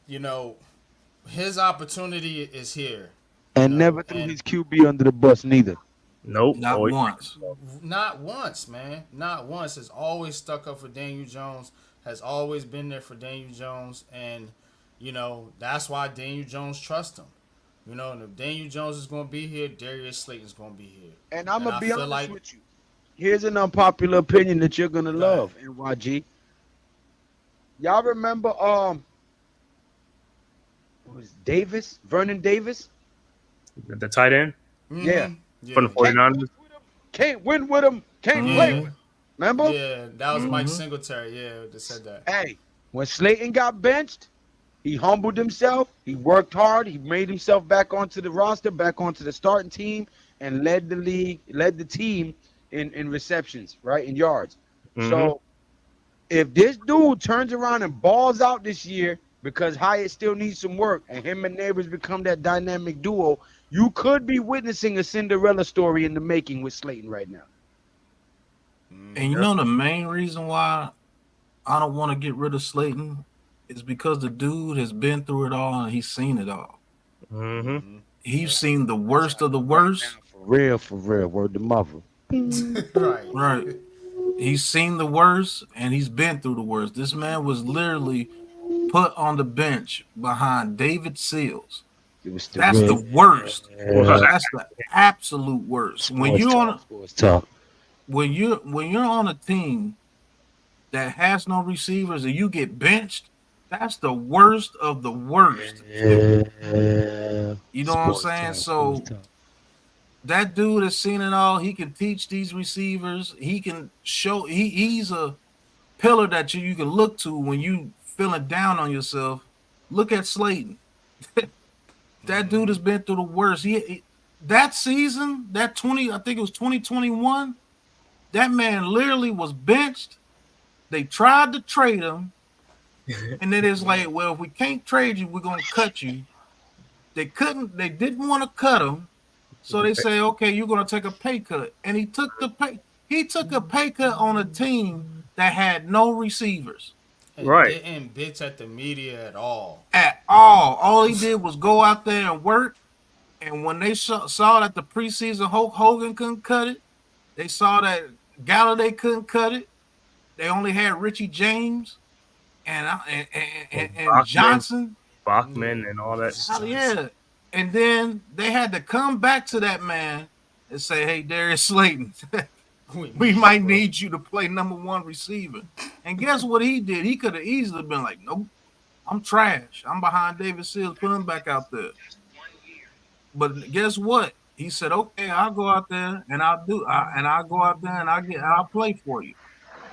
his opportunity is here. And never threw his QB under the bus neither. Nope. Not Always- once. Not once, man. Not once. Has always stuck up for Daniel Jones. Has always been there for Daniel Jones, and that's why Daniel Jones trusts him. And if Daniel Jones is going to be here, Darius Slayton's going to be here. And I'm gonna I be feel honest like- with you. Here's an unpopular opinion that you're gonna Go love, NYG. Y'all remember what was it, Davis? Vernon Davis? The tight end Yeah. from the 49ers. Can't win with him, can't Yeah. play with him. Remember? Yeah, that was Mike Singletary. Yeah, that said that. Hey, when Slayton got benched, he humbled himself. He worked hard. He made himself back onto the roster, back onto the starting team, and led the team in receptions, right, in yards. So if this dude turns around and balls out this year because Hyatt still needs some work and him and Neighbors become that dynamic duo, you could be witnessing a Cinderella story in the making with Slayton right now. And you know the main reason why I don't want to get rid of Slayton is because the dude has been through it all and he's seen it all. He's seen the worst of the worst. For real. Word to mother. Right. He's seen the worst and he's been through the worst. This man was literally put on the bench behind David Seals. That's the worst. That's the absolute worst. When you're on a team that has no receivers and you get benched, that's the worst of the worst. You know what I'm saying? So that dude has seen it all. He can teach these receivers. He can show. He's a pillar that you can look to when you feeling down on yourself. Look at Slayton. That dude has been through the worst. That season, I think it was 2021. That man literally was benched. They tried to trade him, and then it's like, well, if we can't trade you, we're gonna cut you. They couldn't. They didn't want to cut him. So they say, okay, you're gonna take a pay cut, and he took the pay. He took a pay cut on a team that had no receivers. Right. Didn't bitch at the media at all. At all. All he did was go out there and work. And when they saw that the preseason Hulk Hogan couldn't cut it, they saw that Galladay couldn't cut it. They only had Richie James and Johnson, Bachman, and all that. Oh, yeah. And then they had to come back to that man and say, hey, Darius Slayton, we might need you to play number one receiver. And guess what he did? He could have easily been like, nope, I'm trash. I'm behind David Seals. Put him back out there. But guess what? He said, okay, I'll go out there and I'll go out there and I'll play for you.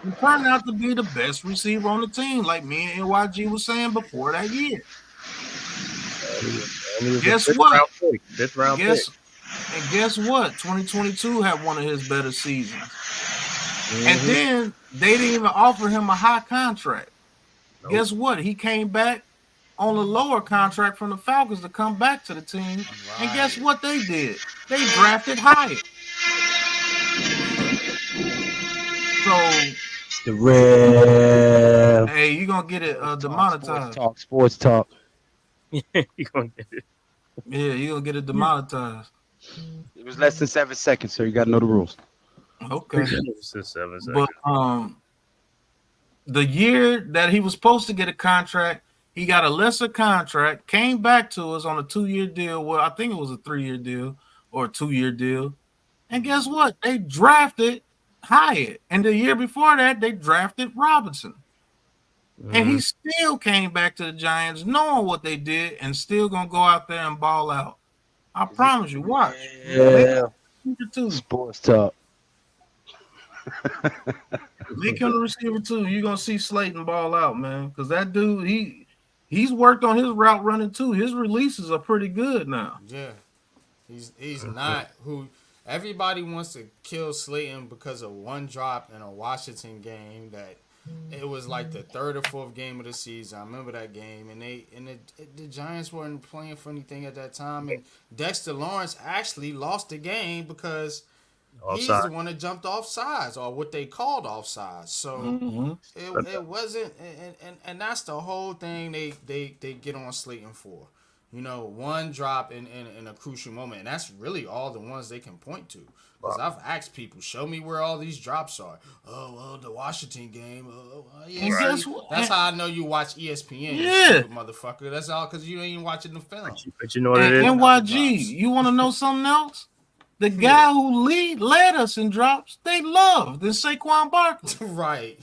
He turned out to be the best receiver on the team, like me and NYG was saying before that year. Guess what? Fifth round pick. And guess what? 2022 had one of his better seasons. And then they didn't even offer him a high contract. Nope. Guess what? He came back on a lower contract from the Falcons to come back to the team. Right. And guess what they did? They drafted Hyatt. So it's the real. Hey, you're gonna get it demonetized. Sports talk. You're gonna get it. Yeah, you're gonna get it demonetized. It was less than 7 seconds, so you gotta know the rules. Okay. 7 seconds. But the year that he was supposed to get a contract, he got a lesser contract, came back to us on a 2-year deal. Well, I think it was a 3-year deal or a 2-year deal. And guess what? They drafted Hyatt. And the year before that, they drafted Robinson. And he still came back to the Giants knowing what they did and still going to go out there and ball out. I promise you. Watch. Yeah. Sports talk. Make him the receiver too. You're going to see Slayton ball out, man. Because that dude, he's worked on his route running too. His releases are pretty good now. Yeah. He's not who everybody wants to kill Slayton because of one drop in a Washington game that it was like the third or fourth game of the season. I remember that game, and the Giants weren't playing for anything at that time. And Dexter Lawrence actually lost the game because he's the one that jumped off sides, or what they called off sides. So it wasn't, and that's the whole thing they get on Slayton for. You know, one drop in a crucial moment, and that's really all the ones they can point to. Because I've asked people, show me where all these drops are. Oh, well, the Washington game. Oh, yeah, And see, guess what? that's how I know you watch ESPN, you Yeah. stupid motherfucker. That's all because you ain't even watching the film. But you know what And it is? NYG, you want to know something else? The guy who led us in drops, they loved. Then Saquon Barkley. Right.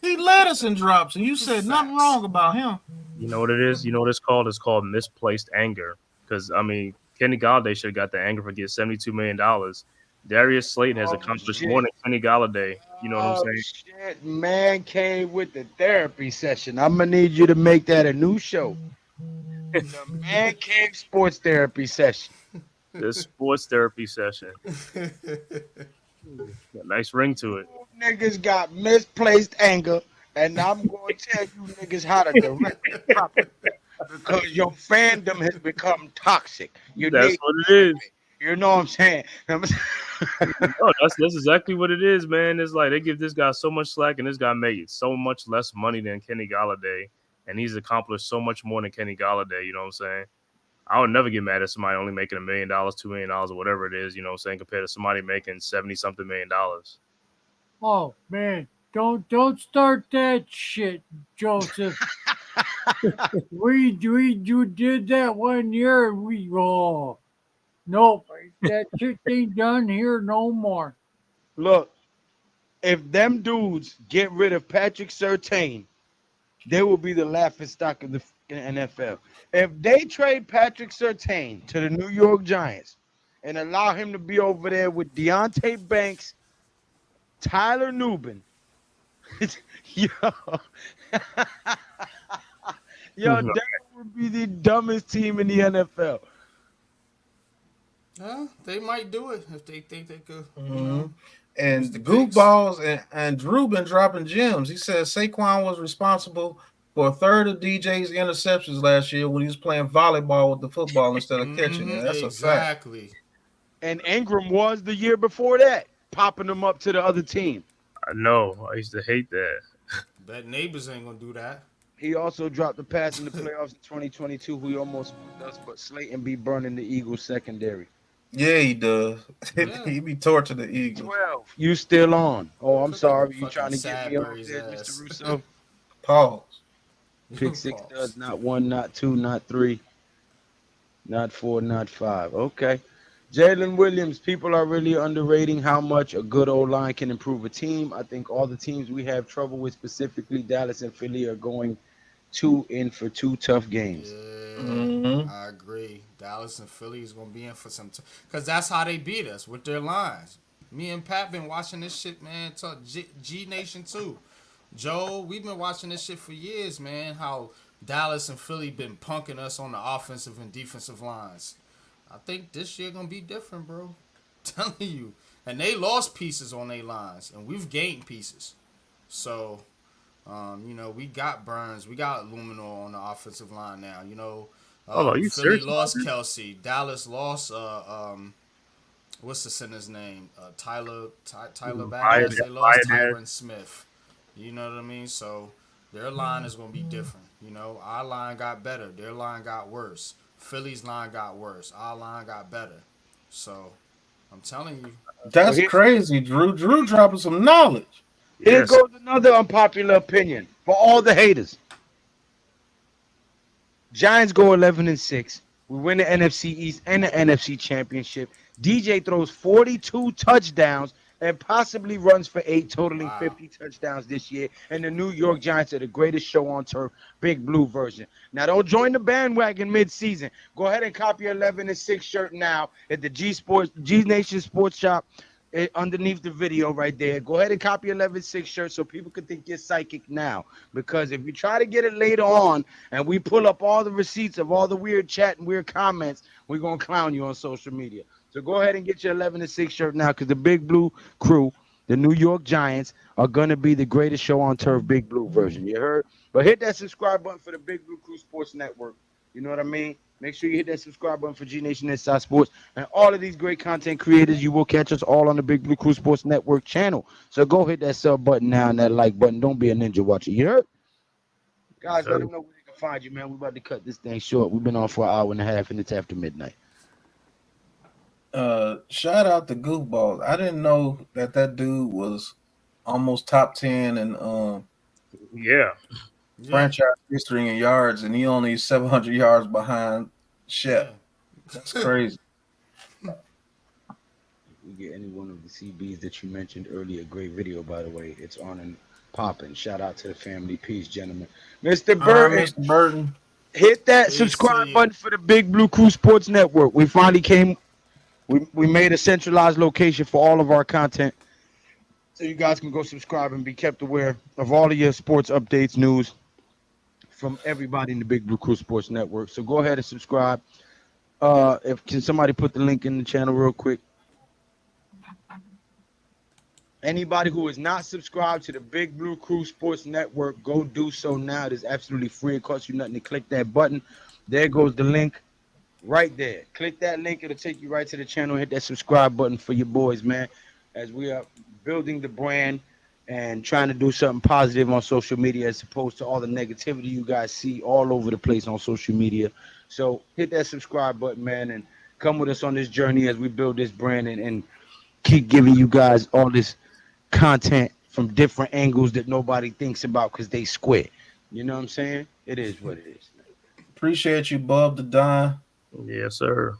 He led us in drops, and you said nothing Facts. wrong about him. You know what it is? You know what it's called? It's called misplaced anger. Because, I mean, Kenny Galladay should have got the anger for getting $72 million. Darius Slayton has accomplished shit. more than Kenny Galladay. You know what I'm saying? Shit, man came with the therapy session. I'm gonna need you to make that a new show. The Man Cave Sports Therapy Session. This sports therapy session. Got a nice ring to it. You niggas got misplaced anger, and I'm going to tell you niggas how to direct it properly. Because your fandom has become toxic. You That's need- what it is. You know what I'm saying? No, that's exactly what it is, man. It's like they give this guy so much slack, and this guy made so much less money than Kenny Galladay, and he's accomplished so much more than Kenny Galladay. You know what I'm saying? I would never get mad at somebody only making $1 million, $2 million, or whatever it is. You know what I'm saying? Compared to somebody making $70-something million. Oh man, don't start that shit, Joseph. we did that 1 year. Nope, that shit ain't done here no more. Look, if them dudes get rid of Patrick Surtain, they will be the laughing stock of the NFL. If they trade Patrick Surtain to the New York Giants and allow him to be over there with Deontay Banks, Tyler Nubin, yo, that would be the dumbest team in the NFL. Yeah, they might do it if they think they could. And Mr. Goofballs and Drew been dropping gems. He said Saquon was responsible for a third of DJ's interceptions last year when he was playing volleyball with the football instead of catching it. That's a fact. Exactly. And Ingram was the year before that, popping them up to the other team. I know. I used to hate that. Bet neighbors ain't gonna do that. He also dropped the pass in the playoffs in 2022. Who almost does, but Slayton be burning the Eagles secondary. Yeah, he does. Yeah. He be torturing the Eagles. 12. You still on? Oh, I'm Look sorry. at You trying to get me on Sadberry's there, ass. Mr. Russo? Pause. Pick six Pause. does not 1, not 2, not 3, not 4, not 5. Okay. Jalen Williams, people are really underrating how much a good old line can improve a team. I think all the teams we have trouble with, specifically Dallas and Philly, are going 2 in for 2 tough games. Yeah, I agree. Dallas and Philly is gonna be in for some because that's how they beat us with their lines. Me and Pat been watching this shit, man. G Nation too. Joe, we've been watching this shit for years, man. How Dallas and Philly been punking us on the offensive and defensive lines. I think this year gonna be different, bro. Telling you. And they lost pieces on their lines, and we've gained pieces. So, we got Burns, we got Luminor on the offensive line now. Are you Philly serious? lost Kelsey. Dallas lost what's the center's name? Tyler Bass. They lost Baez. Tyron Smith. You know what I mean? So their line is gonna be different. Our line got better. Their line got worse. Philly's line got worse. Our line got better. So I'm telling you. That's crazy, Drew. Drew dropping some knowledge. Here Yes. goes another unpopular opinion for all the haters. Giants go 11-6. We win the NFC East and the NFC Championship. DJ throws 42 touchdowns and possibly runs for 8, totaling 50 touchdowns this year. And the New York Giants are the greatest show on turf, Big Blue version. Now, don't join the bandwagon mid-season. Go ahead and copy your 11-6 shirt now at the G Nation Sports Shop. Underneath the video right there. Go ahead and copy 11-6 shirt so people can think you're psychic now. Because if you try to get it later on and we pull up all the receipts of all the weird chat and weird comments, we're going to clown you on social media. So go ahead and get your 11-6 shirt now because the Big Blue crew, the New York Giants, are going to be the greatest show on turf, Big Blue version. You heard? But hit that subscribe button for the Big Blue Crew Sports Network. You know what I mean? Make sure you hit that subscribe button for G Nation Inside Sports and all of these great content creators. You will catch us all on the Big Blue Crew Sports Network channel. So go hit that sub button now and that like button. Don't be a ninja watcher. You heard? Guys, let them know where they can can find you, man? We're about to cut this thing short. We've been on for an hour and a half, and it's after midnight. Shout out to Goofballs. I didn't know that dude was almost top 10 in Yeah. franchise history in yards, and he only 700 yards behind Shep. That's crazy. We get any one of the CBs that you mentioned earlier. Great video, by the way. It's on and popping. Shout out to the family. Peace, gentlemen. Mr. Burton, Mr. Burton. hit that Peace subscribe to you. button for the Big Blue Crew Sports Network. We finally came. We made a centralized location for all of our content, so you guys can go subscribe and be kept aware of all of your sports updates, news from everybody in the Big Blue Crew Sports Network. So go ahead and subscribe. Can somebody put the link in the channel real quick? Anybody who is not subscribed to the Big Blue Crew Sports Network, go do so now. It is absolutely free. It costs you nothing to click that button. There goes the link right there. Click that link. It'll take you right to the channel. Hit that subscribe button for your boys, man, as we are building the brand and trying to do something positive on social media as opposed to all the negativity you guys see all over the place on social media. So hit that subscribe button, man, and come with us on this journey as we build this brand and keep giving you guys all this content from different angles that nobody thinks about because they square. You know what I'm saying? It is what it is. Appreciate you, Bub the Don. Yes, sir.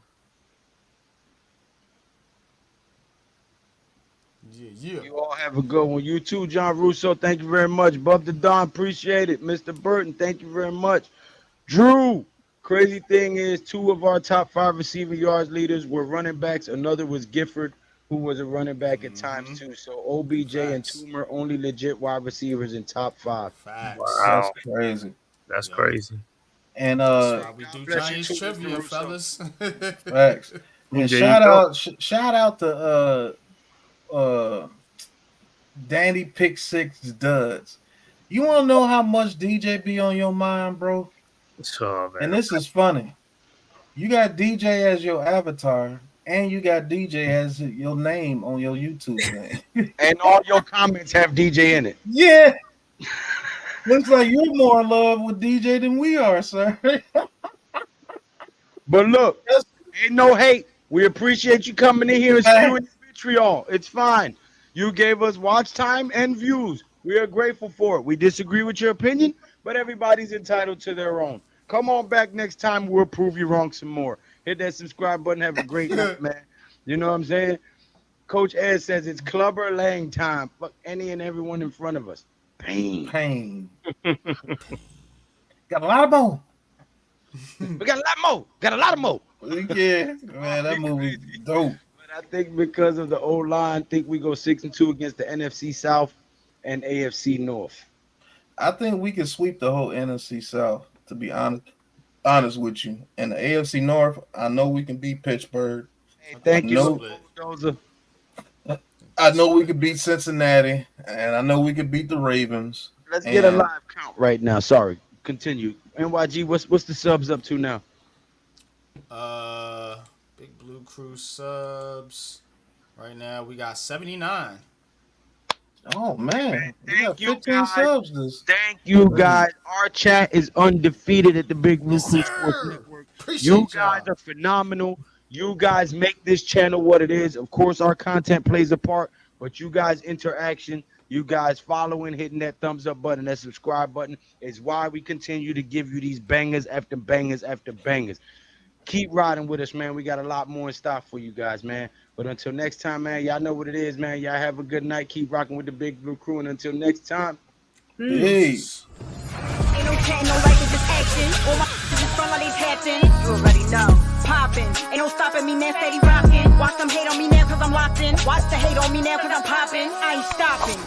Yeah. You all have a good one. You too, John Russo. Thank you very much. Bub the Don, appreciate it. Mr. Burton, thank you very much. Drew, crazy thing is 2 of our top 5 receiving yards leaders were running backs. Another was Gifford, who was a running back at times too. So OBJ and Toomer only legit wide receivers in top 5. Facts. Wow. That's crazy. That's Yeah. crazy. And That's why we do bless you Giants too, trivia, Mr. fellas. facts. And DJ, shout out to Danny Pick 6 Duds. You want to know how much DJ be on your mind, bro? So, man. And this is funny. You got DJ as your avatar, and you got DJ as your name on your YouTube thing. And all your comments have DJ in it. Yeah. Looks like you're more in love with DJ than we are, sir. But look, ain't no hate. We appreciate you coming in here and spewing your vitriol. It's fine. You gave us watch time and views. We are grateful for it. We disagree with your opinion, but everybody's entitled to their own. Come on back next time. We'll prove you wrong some more. Hit that subscribe button. Have a great night, man. You know what I'm saying? Coach Ed says it's Clubber Lang time. Fuck any and everyone in front of us. Pain. Got a lot of bone. We got a lot more. Got a lot more. Yeah, man, that movie dope. But I think because of the O-line, I think we go 6-2 against the NFC South and AFC North. I think we can sweep the whole NFC South, to be honest with you. And the AFC North, I know we can beat Pittsburgh. Hey, thank you. No. Bulldozer. I know we could beat Cincinnati, and I know we could beat the Ravens. Let's get a And- live count right now. Sorry. Continue. NYG, what's the subs up to now? Big Blue Crew subs. Right now we got 79. Oh, man. We got Thank you, 15 guys. subs this. Thank you, guys. Our chat is undefeated at the Big Blue Yes, Crew sir. Sports Network. Appreciate You y'all. guys are phenomenal. You guys make this channel what it is. Of course, our content plays a part, but you guys' interaction, you guys following, hitting that thumbs up button, that subscribe button is why we continue to give you these bangers after bangers after bangers. Keep riding with us, man. We got a lot more in stock for you guys, man. But until next time, man, y'all know what it is, man. Y'all have a good night. Keep rocking with the Big Blue Crew. And until next time, Peace. Ain't no chatting, no liking, just action. All my is front like they tapping. You already know. Popping. Ain't no stopping me now, steady rocking. Watch them hate on me now, cause I'm locked in. Watch the hate on me now, cause I'm popping. I ain't stopping.